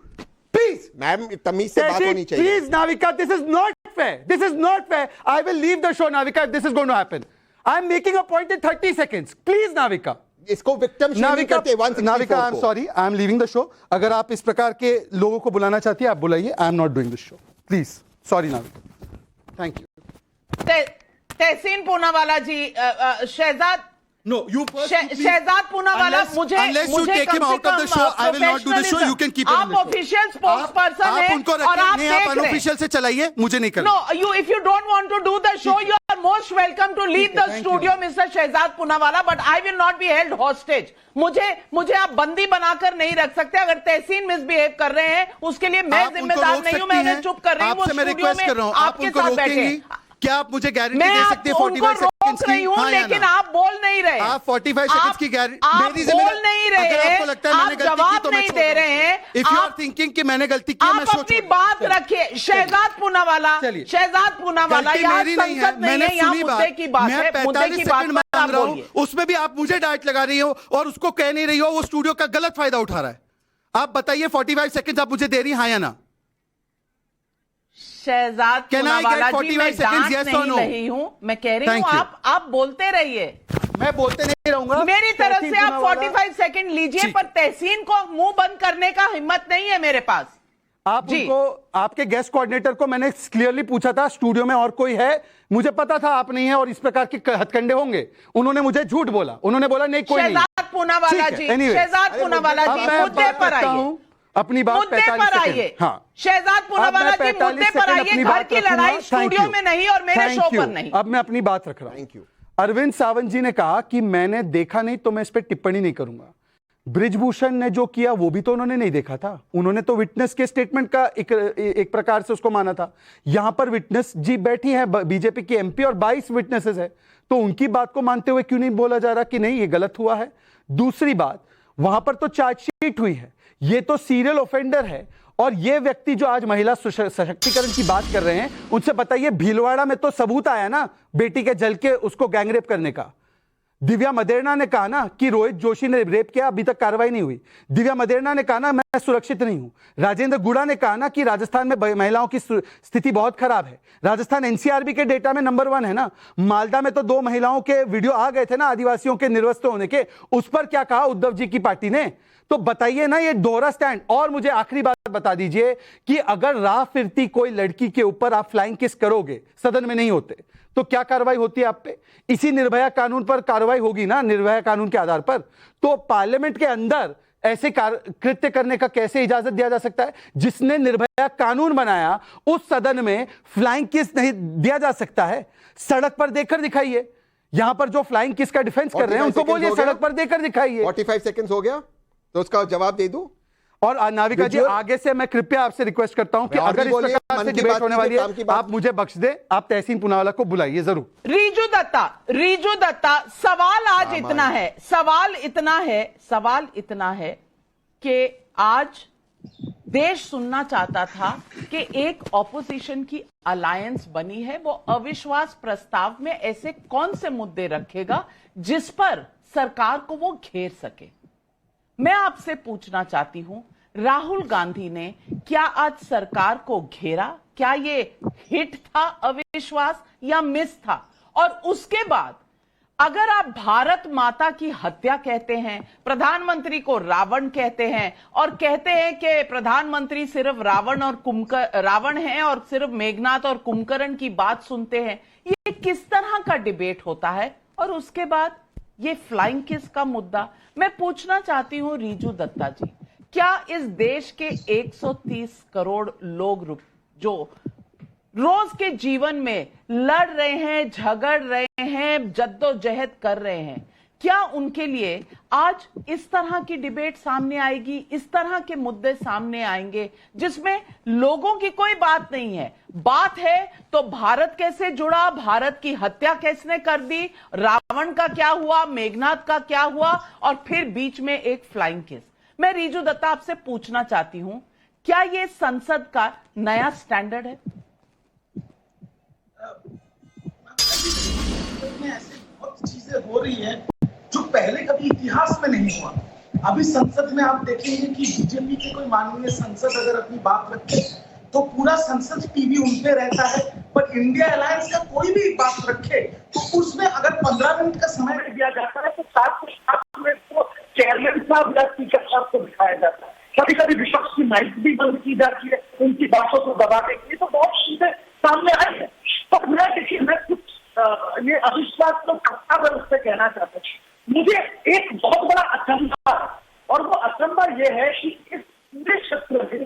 please ma'am, तमीज से बात होनी चाहिए। Please Navika, this is not fair, this is not fair. I will leave the show Navika if this is going to happen. I am making a point in 30 seconds, please Navika. इसको victim Navika, Navika I am sorry, I am leaving the show. अगर आप इस प्रकार के लोगों को बुलाना चाहती है आप बुलाइए। I am not doing this show, please. Sorry Navika, thank you. Tehseen Poonawalla ji, Shehzad No, you first. Shehzad Poonawalla, मुझे you take him out of the show, I will not do the show. You can keep him in the show. आप official spokesperson हैं आप उनको और रखें, आप नहीं देख आप रहे हैं। अनऑफिशियल से चलाइए, मुझे नहीं करना। No, you if you don't want to do the show, you are most welcome to leave the studio, Mr. Shahzad Poonawalla. But I will not be held hostage. मुझे आप बंदी बनाकर नहीं रख सकते। अगर तहसीन मिसबिहेव कर रहे हैं उसके लिए मैं जिम्मेदार नहीं हूं। मैं उन्हें चुप कर रही हूँ, वो स्टूडियो में आपके साथ बैठे। क्या आप मुझे गारंटी दे सकते हैं 45 सेकंड्स की? हाँ, लेकिन आप बोल नहीं रहे। आप 45 सेकंड्स की गारंटी मेरी बोल नहीं रहे। अगर आपको लगता है मैंने गलती की तो मैं नहीं दे रहे हैं। इफ यू आर थिंकिंग कि मैंने गलती की, मैं आप अपनी बात रखिए। शहजाद पूनावाला, शहजाद पूनावाला, यहाँ संसद नहीं है, यहाँ मुद्दे की बात है। मैं 45 सेकंड मांग रहा हूँ, उसमें भी आप मुझे डांट लगा रही हो और उसको कह नहीं रही हो। वो स्टूडियो का गलत फायदा उठा रहा है। आप बताइए 45 सेकंड आप मुझे दे रही, हाँ या ना? शहजाद पूनावाला जी, मैं डांट yes नहीं रही हूं, मैं कह रही हूं आप बोलते रहिए। मैं बोलते नहीं रहूंगा। मेरी तरफ से आप 45 सेकंड लीजिए, पर तहसीन को मुंह बंद करने का हिम्मत नहीं है मेरे पास। आप उनको, आपके गेस्ट कोऑर्डिनेटर को मैंने क्लियरली पूछा था स्टूडियो में और कोई है, मुझे पता था आप नहीं है और इस प्रकार के हथकंडे होंगे। उन्होंने मुझे झूठ बोला, उन्होंने बोला नहीं कोई नहीं। शहजाद पूनावाला जी, शहजाद पूनावाला जी, मुद्दे पर आइए, अपनी बात मुद्दे पर आइए। हाँ, शहजाद पूनावाला जी, मुद्दे पर आइए। घर की लड़ाई स्टूडियो में नहीं और मेरे शो पर नहीं। अब मैं अपनी बात रख रहा हूं। Thank you. अरविंद सावंत जी ने कहा कि मैंने देखा नहीं तो मैं इस पर टिप्पणी नहीं करूंगा। ब्रिजभूषण ने जो किया वो भी तो उन्होंने नहीं देखा था। उन्होंने तो विटनेस के स्टेटमेंट का एक प्रकार से उसको माना था। यहां पर विटनेस जी बैठी है, बीजेपी की एमपी और 22 विटनेसेस है, तो उनकी बात को मानते हुए क्यों नहीं बोला जा रहा कि नहीं ये गलत हुआ है? दूसरी बात, वहां पर तो चार्जशीट हुई है, ये तो सीरियल ऑफेंडर है। और ये व्यक्ति जो आज महिला सशक्तिकरण की बात कर रहे हैं, उनसे बताइए भीलवाड़ा में तो सबूत आया ना बेटी के जल के उसको गैंगरेप करने का। दिव्या मदेरणा ने कहा ना कि रोहित जोशी ने रेप किया, अभी तक कार्रवाई नहीं हुई। दिव्या मदेरणा ने कहा ना मैं सुरक्षित नहीं हूं। राजेंद्र गुड़ा ने कहा ना कि राजस्थान में महिलाओं की स्थिति बहुत खराब है। राजस्थान एनसीआरबी के डेटा में नंबर 1 है ना। मालदा में तो 2 महिलाओं के वीडियो आ गए थे ना आदिवासियों के निर्वस्त्र होने के, उस पर क्या कहा उद्धव जी की पार्टी ने? तो बताइए ना ये दोहरा स्टैंड। और मुझे आखिरी बात बता दीजिए कि अगर राह फिरती कोई लड़की के ऊपर आप फ्लाइंग किस करोगे, सदन में नहीं होते, तो क्या कार्रवाई होती है आप पे? इसी निर्भया कानून पर कार्रवाई होगी ना, निर्भया कानून के आधार पर। तो पार्लियामेंट के अंदर ऐसे कृत्य करने का कैसे इजाजत दिया जा सकता है? जिसने निर्भया कानून बनाया उस सदन में फ्लाइंग किस नहीं दिया जा सकता है? सड़क पर देकर दिखाइए। यहां पर जो फ्लाइंग किस का डिफेंस कर रहे हैं उनको बोलिए सड़क पर देकर दिखाइए। 45 सेकंड्स हो गया तो उसका जवाब दे दूं। और नाविका जी आगे से मैं कृपया आपसे रिक्वेस्ट करता हूं कि अगर इस प्रकार से डिबेट होने वाली है आप मुझे बख्श दें। आप तहसीन पूनावाला को बुलाइए जरूर। रीजू दत्ता, सवाल आज इतना है, सवाल इतना है कि आज देश सुनना चाहता था कि एक ऑपोजिशन की अलायंस बनी है, वो अविश्वास प्रस्ताव में ऐसे कौन से मुद्दे रखेगा जिस पर सरकार को वो घेर सके। मैं आपसे पूछना चाहती हूं, राहुल गांधी ने क्या आज सरकार को घेरा? क्या ये हिट था अविश्वास या मिस था? और उसके बाद अगर आप भारत माता की हत्या कहते हैं, प्रधानमंत्री को रावण कहते हैं और कहते हैं कि प्रधानमंत्री सिर्फ रावण हैं और सिर्फ मेघनाथ और कुंभकर्ण की बात सुनते हैं, ये किस तरह का डिबेट होता है? और उसके बाद ये फ्लाइंग किस का मुद्दा। मैं पूछना चाहती हूं रीजू दत्ता जी, क्या इस देश के 130 करोड़ लोग जो रोज के जीवन में लड़ रहे हैं, झगड़ रहे हैं, जद्दोजहद कर रहे हैं, क्या उनके लिए आज इस तरह की डिबेट सामने आएगी, इस तरह के मुद्दे सामने आएंगे जिसमें लोगों की कोई बात नहीं है? बात है तो भारत कैसे जुड़ा, भारत की हत्या किसने कर दी, रावण का क्या हुआ, मेघनाथ का क्या हुआ, और फिर बीच में एक फ्लाइंग किस। मैं रीजू दत्ता आपसे पूछना चाहती हूं, क्या ये संसद का नया स्टैंडर्ड है? ऐसी बहुत चीजें हो रही है जो पहले कभी इतिहास में नहीं हुआ। अभी संसद में आप देखेंगे कि बीजेपी के कोई माननीय सांसद अगर अपनी बात रखे तो पूरा संसद टीवी उन पे रहता है, पर इंडिया अलायंस का कोई भी बात रखे तो उसमें अगर 15 मिनट का समय दिया जाता है तो 7 मिनट को चेयरमैन साहब या स्पीकर साहब को दिखाया जाता है। कभी कभी विपक्ष की माइक भी बंद की जाती है उनकी बातों को दबाने के लिए, तो बहुत चीजें सामने आई है। तो मैं देखिए, मैं कुछ ये अविश्वास तो करता मैं उससे कहना चाहता हूँ। मुझे एक बहुत बड़ा अचंभा, और वो अचंभा ये है कि इस पूरे क्षेत्र में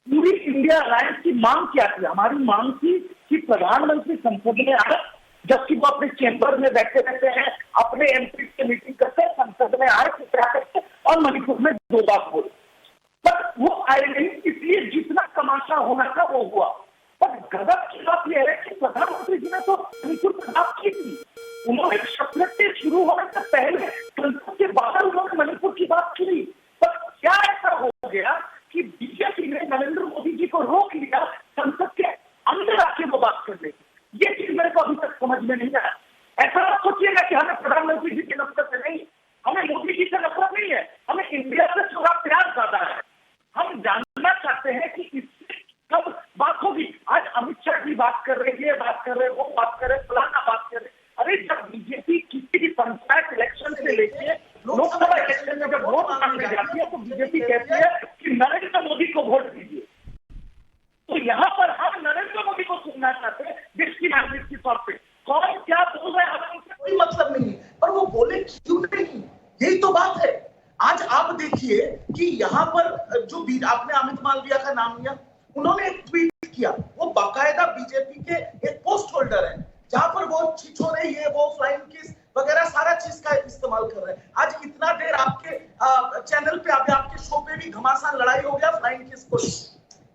पूरी इंडिया अलायंस की मांग क्या थी। हमारी मांग थी कि प्रधानमंत्री संसद में आए, जबकि वो अपने चेंबर में बैठे रहते हैं, अपने एमपी से मीटिंग करते हैं, संसद में आए कृपया करके और मणिपुर में 2 बार बोले, पर वो आए नहीं। इसलिए जितना तमाशा होना था वो हुआ। पर गजब की बात यह है कि प्रधानमंत्री जी ने तो मणिपुर की बात की थी। उन्होंने सत्र शुरू होने से पहले संसद के बाहर उन्होंने मणिपुर की बात की, पर क्या ऐसा हो गया कि बीजेपी ने नरेंद्र मोदी जी को रोक लिया संसद के अंदर आके वो बात करने की। ये चीज मेरे को अभी तक समझ में नहीं आया। ऐसा मत सोचिएगा कि हमें प्रधानमंत्री जी की नफरत नहीं, हमें मोदी जी से नफरत नहीं है, हमें इंडिया से थोड़ा प्यार ज्यादा है। हम जानना चाहते हैं कि इससे कब बात होगी। आज अमित शाह जी बात कर रहे हैं, ये बात कर रहे हैं, वो बात कर रहे हैं, फलाना बात कर रहे हैं। अरे जब बीजेपी किसी भी पंचायत इलेक्शन से लेके लोकसभा इलेक्शन में जब वोट मांगने जाती है तो बीजेपी कहती है कि नरेंद्र मोदी को वोट दीजिए। तो यहाँ पर हम नरेंद्र मोदी को सुनना चाहते हैं देश की नागरिक के तौर पर। कौन क्या बोल रहा है हमें उनसे कोई मतलब नहीं है, पर वो बोले क्यों नहीं, यही तो बात है। आज आप देखिए कि यहाँ पर जो आपने अमित मालविया का नाम लिया, उन्होंने एक ट्वीट किया, वो बाकायदा बीजेपी के एक पोस्ट होल्डर है, जहां पर वो छिछोरे ये वो फ्लाइंग किस वगैरह सारा चीज का इस्तेमाल कर रहे हैं। आज इतना देर आपके चैनल पे आपके शो पे भी घमासान लड़ाई हो गया फ्लाइंग किस को।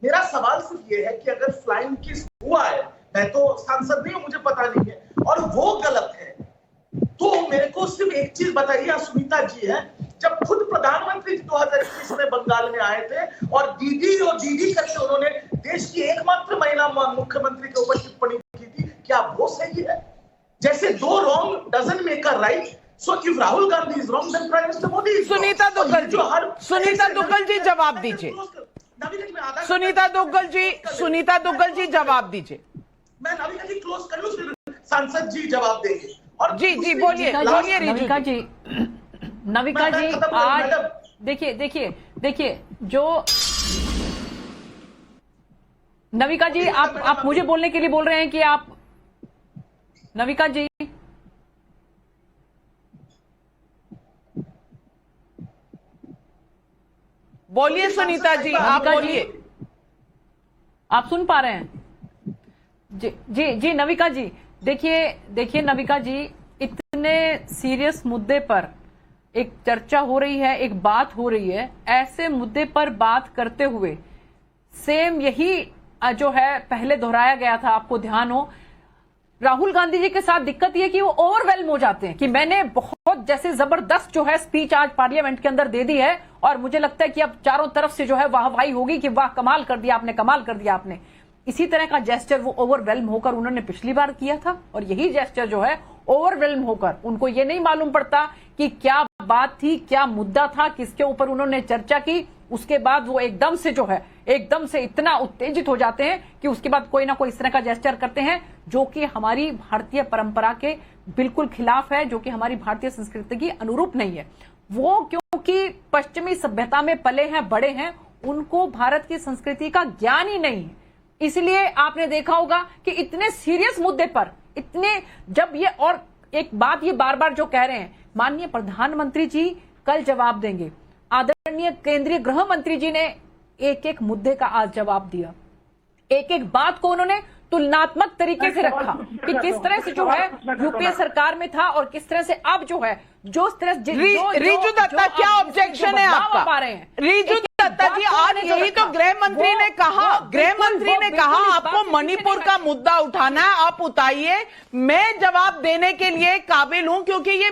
मेरा सवाल सिर्फ ये है कि अगर फ्लाइंग किस हुआ है, मैं तो सांसद नहीं हूं, मुझे पता नहीं है, और वो गलत है, तो मेरे को सिर्फ एक चीज बताइए, सुनीता जी है, जब खुद प्रधानमंत्री 2021 में बंगाल में आए थे और दीदी और दीदी करके उन्होंने देश की एकमात्र महिला मुख्यमंत्री के ऊपर टिप्पणी की थी, क्या वो सही है? जैसे 2 wrong doesn't make a right, so if Rahul Gandhi is wrong then prime minister Modi is. Sunita Duggal ji, Sunita Duggal ji जवाब दीजिए। सुनीता दुग्गल जी जवाब दीजिए। मैं नविका जी क्लोज कर लूं, फिर सांसद जी जवाब देंगे। और जी बोलिए नविका जी। नविका जी आज देखिए जो नविका जी आप मुझे बोलने के लिए बोल रहे हैं कि आप नविका जी बोलिए। सुनीता जी आप बोलिए। आप सुन पा रहे हैं? जी नविका जी देखिए नविका जी, इतने सीरियस मुद्दे पर एक चर्चा हो रही है, एक बात हो रही है, ऐसे मुद्दे पर बात करते हुए सेम यही जो है पहले दोहराया गया था, आपको ध्यान हो। राहुल गांधी जी के साथ दिक्कत यह कि वो ओवरवेल्म हो जाते हैं कि मैंने बहुत जैसे जबरदस्त जो है स्पीच आज पार्लियामेंट के अंदर दे दी है और मुझे लगता है कि अब चारों तरफ से जो है वाहवाही होगी कि वाह कमाल कर दिया आपने, कमाल कर दिया आपने। इसी तरह का जेस्चर वो ओवरवेल्म होकर उन्होंने पिछली बार किया था, और यही जेस्चर जो है ओवरवेल्म होकर उनको ये नहीं मालूम पड़ता कि क्या बात थी, क्या मुद्दा था, किसके ऊपर उन्होंने चर्चा की। उसके बाद वो एकदम से जो है एकदम से इतना उत्तेजित हो जाते हैं कि उसके बाद कोई ना कोई इस तरह का जेस्चर करते हैं जो कि हमारी भारतीय परंपरा के बिल्कुल खिलाफ है, जो कि हमारी भारतीय संस्कृति की अनुरूप नहीं है। वो क्योंकि पश्चिमी सभ्यता में पले हैं, बड़े हैं, उनको भारत की संस्कृति का ज्ञान ही नहीं है। इसलिए आपने देखा होगा कि इतने सीरियस मुद्दे पर इतने जब ये, और एक बात ये बार बार जो कह रहे हैं, माननीय प्रधानमंत्री जी कल जवाब देंगे, आदरणीय केंद्रीय गृह मंत्री जी ने एक एक मुद्दे का आज जवाब दिया, एक एक बात को उन्होंने तुलनात्मक तरीके से रखा कि किस तरह से जो है यूपीए सरकार में था और किस तरह से अब जो है जो तरह रीजू दत्ता क्या ऑब्जेक्शन है आपका? पा रहे हैं रीजू दत्ता जी, आज यही तो गृह मंत्री ने कहा, आपको मणिपुर का मुद्दा उठाना है, आप उठाइए, मैं जवाब देने के लिए काबिल हूं, क्योंकि ये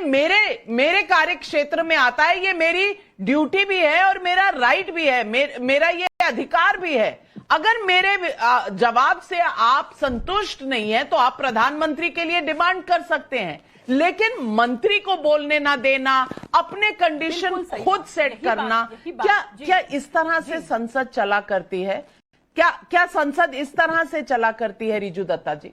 मेरे कार्य क्षेत्र में आता है, ये मेरी ड्यूटी भी है और मेरा राइट भी है, मेरा ये अधिकार भी है। अगर मेरे जवाब से आप संतुष्ट नहीं है तो आप प्रधानमंत्री के लिए डिमांड कर सकते हैं, लेकिन मंत्री को बोलने ना देना, अपने कंडीशन खुद सेट करना, क्या इस तरह से संसद चला करती है? क्या संसद इस तरह से चला करती है? रिजू दत्ता जी,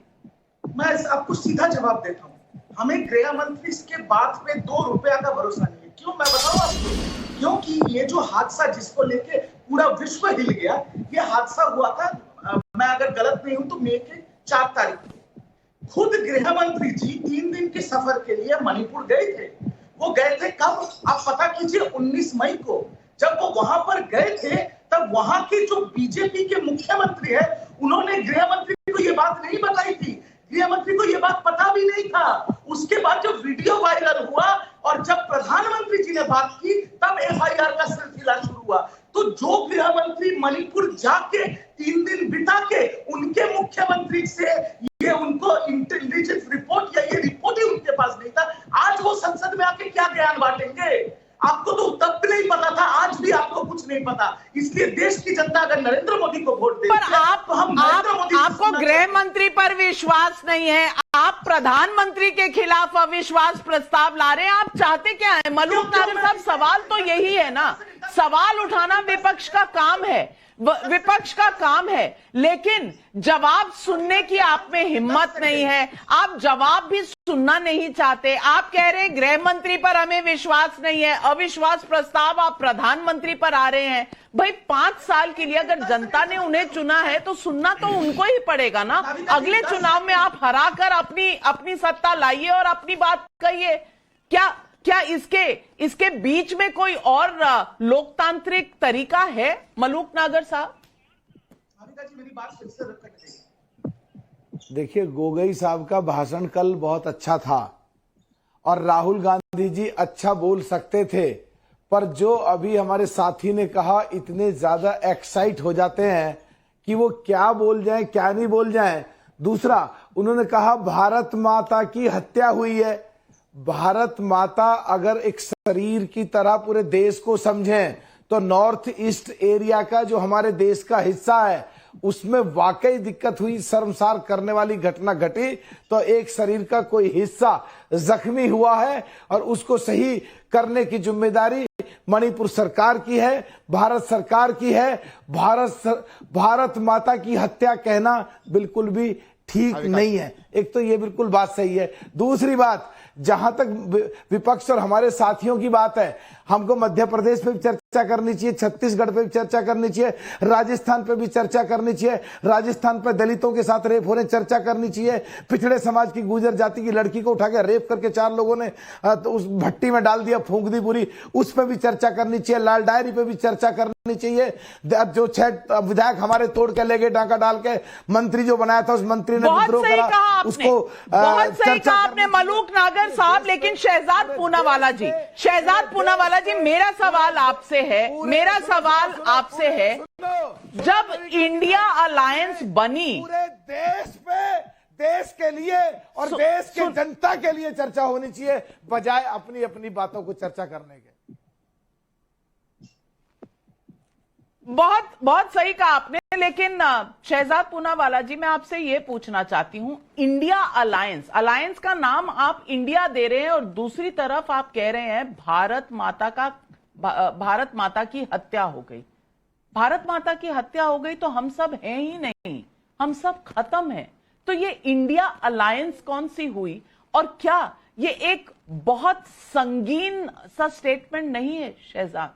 मैं आपको सीधा जवाब देता हूं, हमें गृह मंत्री के बात में 2 रुपया का भरोसा नहीं है। क्यों, मैं बताऊं आपको, क्योंकि ये जो हादसा जिसको लेके पूरा विश्व हिल गया, ये हादसा हुआ था, मैं अगर गलत नहीं हूं तो मई के 4 तारीख को। खुद गृह मंत्री जी 3 दिन के सफर के लिए मणिपुर गए थे। वो गए थे कब, आप पता कीजिए, 19 मई को। जब वो वहां पर गए थे तब वहां के जो बीजेपी के मुख्यमंत्री है, उन्होंने गृह मंत्री को ये बात नहीं बताई थी, गृह मंत्री को ये बात पता भी नहीं था। उसके बाद जब वीडियो वायरल हुआ और जब प्रधानमंत्री जी ने बात की, तब एफआईआर का सिलसिला शुरू हुआ। तो जो गृह मंत्री मणिपुर जाके 3 दिन बिता के उनके मुख्यमंत्री से ये उनको इंटेलिजेंस रिपोर्ट या ये रिपोर्ट ही उनके पास नहीं था, आज वो संसद में आके क्या ज्ञान बांटेंगे? आपको तो तब भी नहीं पता था, आज भी आपको कुछ नहीं पता। इसलिए देश की जनता अगर नरेंद्र मोदी को वोट देती पर आपको गृह मंत्री पर विश्वास नहीं है, आप प्रधानमंत्री के खिलाफ अविश्वास प्रस्ताव ला रहे हैं। आप चाहते क्या है? मलूक नागर साहब, सवाल तो यही है ना, सवाल उठाना विपक्ष का काम है, लेकिन जवाब सुनने की आप में हिम्मत नहीं है, आप जवाब भी सुनना नहीं चाहते। आप कह रहे हैं गृह मंत्री पर हमें विश्वास नहीं है, अविश्वास प्रस्ताव आप प्रधानमंत्री पर आ रहे हैं। भाई 5 साल के लिए अगर जनता ने उन्हें चुना है तो सुनना तो उनको ही पड़ेगा ना। अगले चुनाव में आप हराकर अपनी सत्ता लाइए और अपनी बात कहिए। क्या इसके बीच में कोई और लोकतांत्रिक तरीका है? मलूक नागर साहब, मेरी बात फिर से रखिए। देखिए, गोगोई साहब का भाषण कल बहुत अच्छा था और राहुल गांधी जी अच्छा बोल सकते थे, पर जो अभी हमारे साथी ने कहा, इतने ज्यादा एक्साइट हो जाते हैं कि वो क्या बोल जाएं क्या नहीं बोल जाएं। दूसरा, उन्होंने कहा भारत माता की हत्या हुई है। भारत माता अगर एक शरीर की तरह पूरे देश को समझें तो नॉर्थ ईस्ट एरिया का जो हमारे देश का हिस्सा है उसमें वाकई दिक्कत हुई, शर्मसार करने वाली घटना घटी। तो एक शरीर का कोई हिस्सा जख्मी हुआ है और उसको सही करने की जिम्मेदारी मणिपुर सरकार की है, भारत सरकार की है। भारत माता की हत्या कहना बिल्कुल भी ठीक नहीं है। एक तो ये बिल्कुल बात सही है। दूसरी बात, जहां तक विपक्ष और हमारे साथियों की बात है, हमको मध्य प्रदेश पे भी चर्चा करनी चाहिए, छत्तीसगढ़ पे भी चर्चा करनी चाहिए, राजस्थान पे भी चर्चा करनी चाहिए। राजस्थान पे दलितों के साथ रेप हो रहे, चर्चा करनी चाहिए। पिछड़े समाज की गुर्जर जाति की लड़की को उठा के रेप करके 4 लोगों ने तो उस भट्टी में डाल दिया, फूंक दी पूरी, उस पर भी चर्चा करनी चाहिए। लाल डायरी पे भी चर्चा करनी चाहिए। जो 6 विधायक हमारे तोड़ के ले गए डाका डाल के, मंत्री जो बनाया था उस मंत्री ने विद्रोह करा, उसको बहुत सही कहा आपने मलूक नागर साहब। लेकिन शहजाद पूनावाला जी, मेरा सवाल आपसे है, जब इंडिया अलायंस बनी, पूरे देश के लिए और देश के जनता के लिए चर्चा होनी चाहिए, बजाय अपनी अपनी बातों को चर्चा करने के। बहुत सही कहा आपने। लेकिन शहजाद पूनावाला जी, मैं आपसे यह पूछना चाहती हूं, इंडिया अलायंस का नाम आप इंडिया दे रहे हैं और दूसरी तरफ आप कह रहे हैं भारत माता की हत्या हो गई। भारत माता की हत्या हो गई तो हम सब हैं ही नहीं, हम सब खत्म हैं। तो ये इंडिया अलायंस कौन सी हुई? और क्या ये एक बहुत संगीन सा स्टेटमेंट नहीं है शहजाद?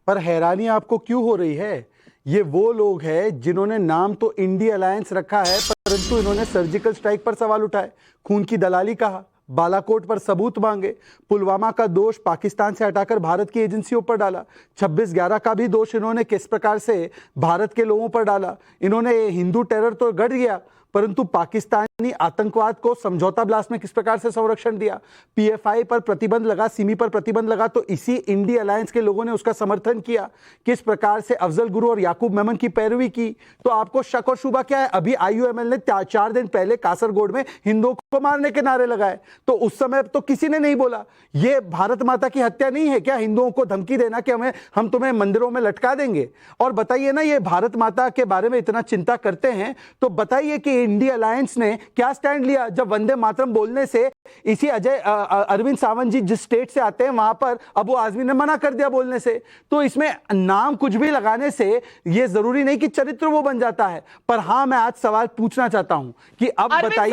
पर हैरानी आपको क्यों हो रही है? ये वो लोग हैं जिन्होंने नाम तो इंडिया अलायंस रखा है, परंतु इन्होंने सर्जिकल स्ट्राइक पर सवाल उठाए, खून की दलाली कहा, बालाकोट पर सबूत मांगे, पुलवामा का दोष पाकिस्तान से हटाकर भारत की एजेंसियों पर डाला, 26/11 का भी दोष इन्होंने किस प्रकार से भारत के लोगों पर डाला। इन्होंने हिंदू टेरर तो गढ़ गया, परंतु पाकिस्तानी आतंकवाद को समझौता ब्लास्ट में किस प्रकार से संरक्षण दिया, पीएफआई पर प्रतिबंध लगा, सिमी पर प्रतिबंध लगा तो इसी इंडी अलायंस के लोगों ने उसका समर्थन किया। किस प्रकार से अफजल गुरु और याकूब मेमन की पैरवी की, तो आपको शक और शुबा क्या है? अभी आईयूएमएल ने 4 दिन पहले कासरगोड में हिंदुओं को मारने के नारे लगाए, तो उस समय तो किसी ने नहीं बोला। ये भारत माता की हत्या नहीं है क्या? हिंदुओं को धमकी देना कि हम तुम्हें मंदिरों में लटका देंगे। और बताइए ना, ये भारत माता के बारे में इतना चिंता करते हैं तो बताइए कि इंडिया अलायंस ने क्या स्टैंड लिया जब वंदे मातरम बोलने से इसी अरविंद सावंत जी जिस स्टेट से आते हैं वहां पर अबू आजमी ने मना कर दिया बोलने से। तो इसमें नाम कुछ भी लगाने से ये जरूरी नहीं कि चरित्र वो बन जाता है। पर हाँ, मैं आज सवाल पूछना चाहता हूं कि अब बताइए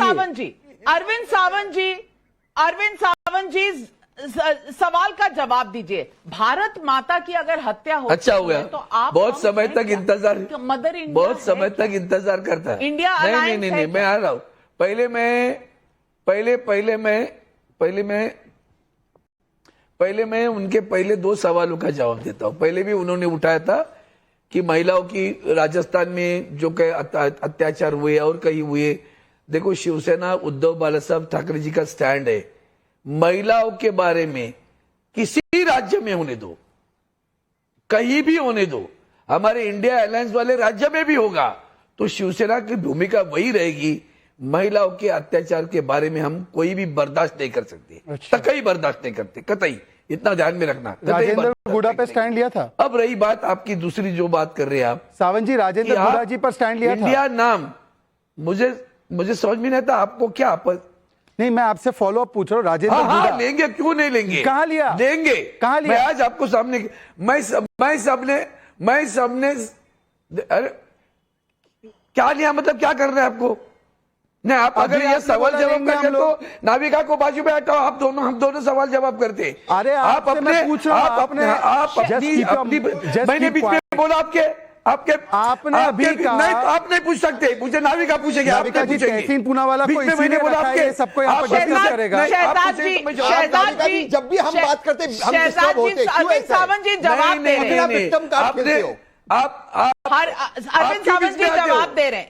अरविंद सावंत जी सवाल का जवाब दीजिए। भारत माता की अगर हत्या हो, अच्छा हो गया, तो आप बहुत समय तक इंतजार, मदर इंडिया बहुत समय तक इंतजार करता है। इंडिया नहीं, मैं आ रहा हूं। पहले मैं उनके पहले 2 सवालों का जवाब देता हूं। पहले भी उन्होंने उठाया था कि महिलाओं की राजस्थान में जो अत्याचार हुए और कहीं हुए। देखो, शिवसेना उद्धव बालासाहेब ठाकरे जी का स्टैंड है, महिलाओं के बारे में किसी राज्य में होने दो, कहीं भी होने दो, हमारे इंडिया अलायंस वाले राज्य में भी होगा तो शिवसेना की भूमिका वही रहेगी। महिलाओं के अत्याचार के बारे में हम कोई भी बर्दाश्त नहीं कर सकते। अच्छा। कतई बर्दाश्त नहीं करते, कतई, इतना ध्यान में रखना। राजेंद्र गुड़ा पे स्टैंड लिया था। अब रही बात आपकी दूसरी जो बात कर रहे हैं आप, सावंत जी, राजेंद्र गुड़ा जी पर स्टैंड लिया था। इंडिया नाम मुझे समझ में नहीं आता, आपको क्या आपस? नहीं, मैं आपसे फॉलो अप पूछ रहा हूँ। राजेंद्र गुड़ा लेंगे, क्यों नहीं लेंगे? कहाँ लिया? लेंगे, कहाँ लिया? मैं आज आपको सामने, मैं सबने अरे क्या लिया, मतलब क्या कर रहे हैं आपको? नहीं, आप अगर ये सवाल जवाब करते तो नाविका को बाजू में हटाओ, हम दोनों सवाल जवाब करते। अरे आप अपने मैंने बीच में बोला आपने अभी कहा, नहीं, आप नहीं पूछ सकते, मुझे नाविका पूछेंगे, नाविका जी तहसीन पूनावाला को इसीलिए बोला आपके सबको यहाँ पर डिस्कस करेगा। शहजाद जी, जब भी हम बात करते हैं हम डिस्टर्ब होते हैं, क्यों ऐसा? सावंत जी जवाब दे रहे हैं, अरविंद सावंत जी जवाब दे रहे हैं।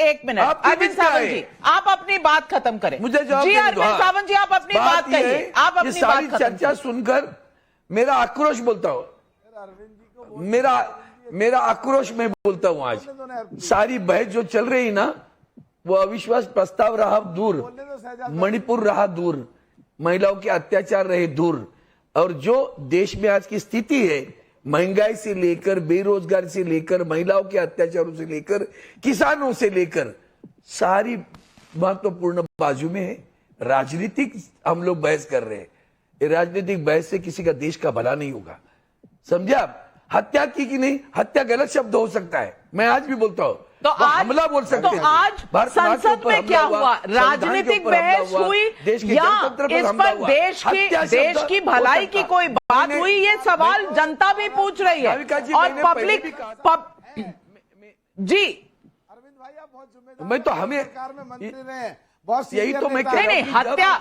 एक मिनट अरविंद सावंत जी, आप अपनी बात खत्म करें। मुझे जी अरविंद सावंत जी, आप अपनी बात कहिए, आप अपनी बात खत्म। चर्चा सुनकर मेरा आक्रोश बोलता हूँ, मेरा आक्रोश में बोलता हूं। आज सारी बहस जो चल रही ना, वो अविश्वास प्रस्ताव रहा दूर, मणिपुर रहा दूर, महिलाओं के अत्याचार रहे दूर, और जो देश में आज की स्थिति है, महंगाई से लेकर, बेरोजगारी से लेकर, महिलाओं के अत्याचारों से लेकर, किसानों से लेकर, सारी महत्वपूर्ण बाजू में है। राजनीतिक हम लोग बहस कर रहे हैं, राजनीतिक बहस से किसी का देश का भला नहीं होगा, समझे आप? हत्या की कि नहीं, हत्या गलत शब्द हो सकता है, मैं आज भी बोलता हूं, तो आज हमला बोल सकते हैं। तो आज संसद में क्या हुआ? राजनीतिक बहस हुई या इस पर देश की भलाई की कोई बात हुई? ये सवाल जनता भी पूछ रही है और पब्लिक जी। अरविंद भाई, आप बहुत जिम्मेदार, मैं तो हमें मंत्री रहे, यही तो मैं नहीं, हत्या,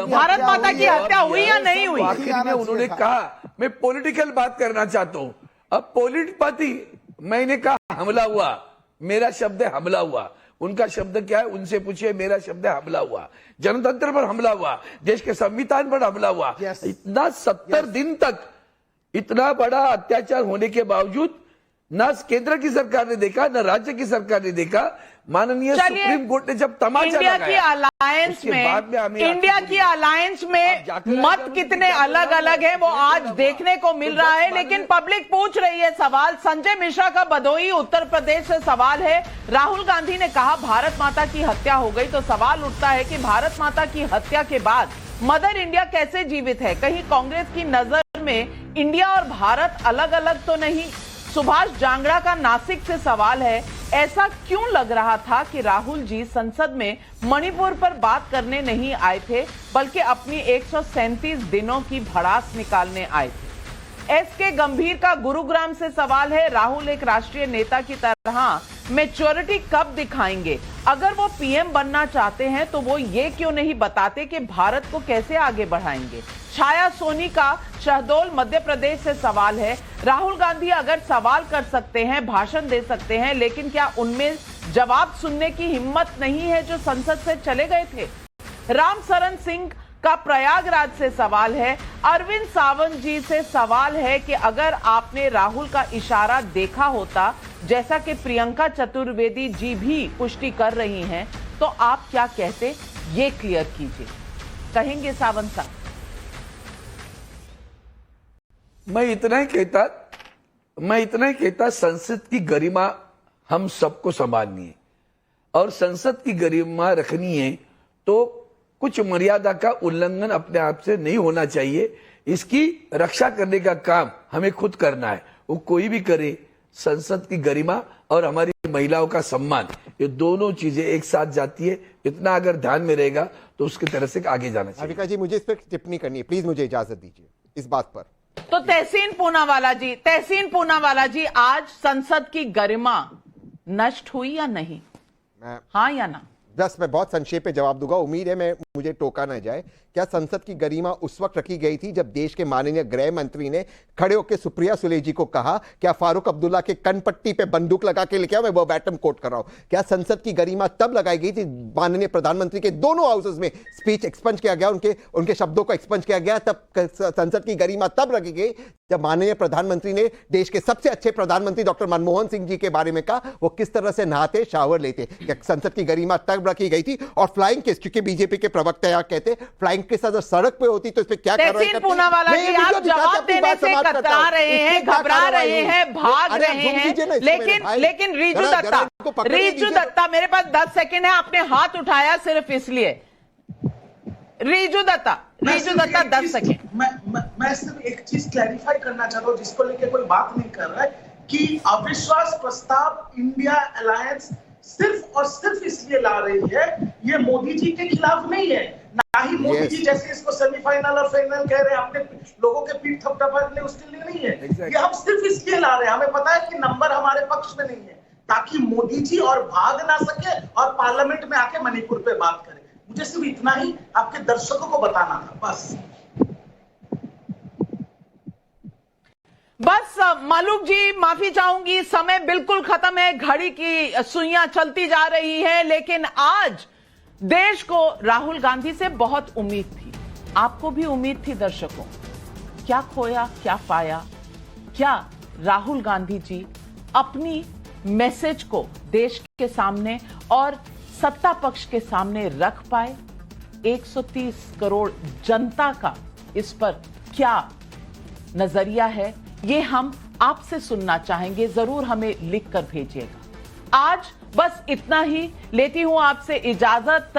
भारत माता की हत्या हुई या नहीं हुई? आखिर में उन्होंने कहा मैं पॉलिटिकल बात करना चाहता हूं। अब पॉलिटिपति, मैंने कहा हमला हुआ, मेरा शब्द है हमला हुआ, उनका शब्द क्या है उनसे पूछिए, मेरा शब्द है हमला हुआ, जनतंत्र पर हमला हुआ, देश के संविधान पर हमला हुआ। इतना 70 दिन तक इतना बड़ा अत्याचार होने के बावजूद न केंद्र की सरकार ने देखा, न राज्य की सरकार ने देखा। माननीय सुप्रीम कोर्ट ने जब तमाचा इंडिया की अलायंस में मत कितने अलग अलग हैं वो आज देखने को मिल रहा है, लेकिन पब्लिक पूछ रही है सवाल। संजय मिश्रा का भदोही उत्तर प्रदेश से सवाल है, राहुल गांधी ने कहा भारत माता की हत्या हो गई, तो सवाल उठता है कि भारत माता की हत्या के बाद मदर इंडिया कैसे जीवित है? कहीं कांग्रेस की नजर में इंडिया और भारत अलग अलग तो नहीं? सुभाष जांगड़ा का नासिक से सवाल है, ऐसा क्यों लग रहा था कि राहुल जी संसद में मणिपुर पर बात करने नहीं आए थे, बल्कि अपनी 137 दिनों की भड़ास निकालने आए थे? एसके गंभीर का गुरुग्राम से सवाल है, राहुल एक राष्ट्रीय नेता की तरह मैच्योरिटी कब दिखाएंगे? अगर वो पीएम बनना चाहते हैं तो वो ये क्यों नहीं बताते कि भारत को कैसे आगे बढ़ाएंगे? छाया सोनी का शहडोल मध्य प्रदेश से सवाल है, राहुल गांधी अगर सवाल कर सकते हैं, भाषण दे सकते हैं, लेकिन क्या उनमें जवाब सुनने की हिम्मत नहीं है जो संसद से चले गए थे। राम शरण सिंह का प्रयागराज से सवाल है, अरविंद सावंत जी से सवाल है कि अगर आपने राहुल का इशारा देखा होता, जैसा कि प्रियंका चतुर्वेदी जी भी पुष्टि कर रही हैं, तो आप क्या कहते, ये क्लियर कीजिए। कहेंगे सावंत साहब? मैं इतना ही कहता संसद की गरिमा हम सबको संभालनी है और संसद की गरिमा रखनी है तो कुछ मर्यादा का उल्लंघन अपने आप से नहीं होना चाहिए। इसकी रक्षा करने का काम हमें खुद करना है, वो कोई भी करे। संसद की गरिमा और हमारी महिलाओं का सम्मान, ये दोनों चीजें एक साथ जाती है। इतना अगर ध्यान में रहेगा तो उसकी तरह से आगे जाना चाहिए। नाविका जी, मुझे इस पर टिप्पणी करनी है, प्लीज मुझे इजाजत दीजिए इस बात पर। तो तहसीन पूनावाला जी, आज संसद की गरिमा नष्ट हुई या नहीं? हाँ या ना? बस मैं बहुत संक्षेप में जवाब दूंगा, उम्मीद है मुझे टोका ना जाए। क्या संसद की गरिमा उस वक्त रखी गई थी जब देश के माननीय गृह मंत्री ने खड़े होकर सुप्रिया सुले जी को कहा, क्या फारूक अब्दुल्ला के कनपट्टी पे बंदूक लगा के लेके आओ, मैं वो बैटम कोट कर रहा हूं। क्या संसद की गरिमा तब लगाई गई थी माननीय प्रधानमंत्री के दोनों हाउसेस में स्पीच एक्सपंज किया गया, उनके शब्दों को एक्सपंज किया गया, तब संसद की गरिमा तब रखी गई जब माननीय प्रधानमंत्री ने देश के सबसे अच्छे प्रधानमंत्री डॉक्टर मनमोहन सिंह जी के बारे में कहा वो किस तरह से नहाते शावर लेते। क्या संसद की गरिमा तब रखी गई थी? और फ्लाइंग केस, क्योंकि बीजेपी के प्रवक्ता यहाँ कहते फ्लाइंग केस अगर सड़क पे होती तो इस पे क्या कार्रवाई करते? पूनावाला जी, आप जवाब देने से कतरा रहे हैं, घबरा रहे हैं, भाग रहे हैं, लेकिन रीजू दत्ता, मेरे पास 10 सेकंड है, आपने हाथ उठाया सिर्फ इसलिए। रीजू दत्ता 10 सेकंड। मैं सिर्फ एक चीज क्लैरिफाई करना चाहता हूं जिसको लेके कोई बात नहीं कर रहा है कि अविश्वास प्रस्ताव इंडिया अलायंस सिर्फ और सिर्फ इसलिए ला रही है, ये मोदी जी के खिलाफ नहीं है, ना ही मोदी जी जैसे इसको सेमीफाइनल और फाइनल कह रहे हैं अपने लोगों के पीठ थपथपाने उसके लिए नहीं है। ये हम सिर्फ इसलिए ला रहे हैं, हमें पता है कि नंबर हमारे पक्ष में नहीं है, ताकि मोदी जी और भाग ना सके और पार्लियामेंट में आके मणिपुर पे बात करे। मुझे सिर्फ इतना ही आपके दर्शकों को बताना था, बस मालूक जी, माफी चाहूंगी, समय बिल्कुल खत्म है, घड़ी की सुइयां चलती जा रही है, लेकिन आज देश को राहुल गांधी से बहुत उम्मीद थी, आपको भी उम्मीद थी दर्शकों। क्या खोया, क्या पाया? क्या राहुल गांधी जी अपनी मैसेज को देश के सामने और सत्ता पक्ष के सामने रख पाए? 130 करोड़ जनता का इस पर क्या नजरिया है, ये हम आपसे सुनना चाहेंगे, जरूर हमें लिख कर भेजिएगा। आज बस इतना ही, लेती हूं आपसे इजाजत।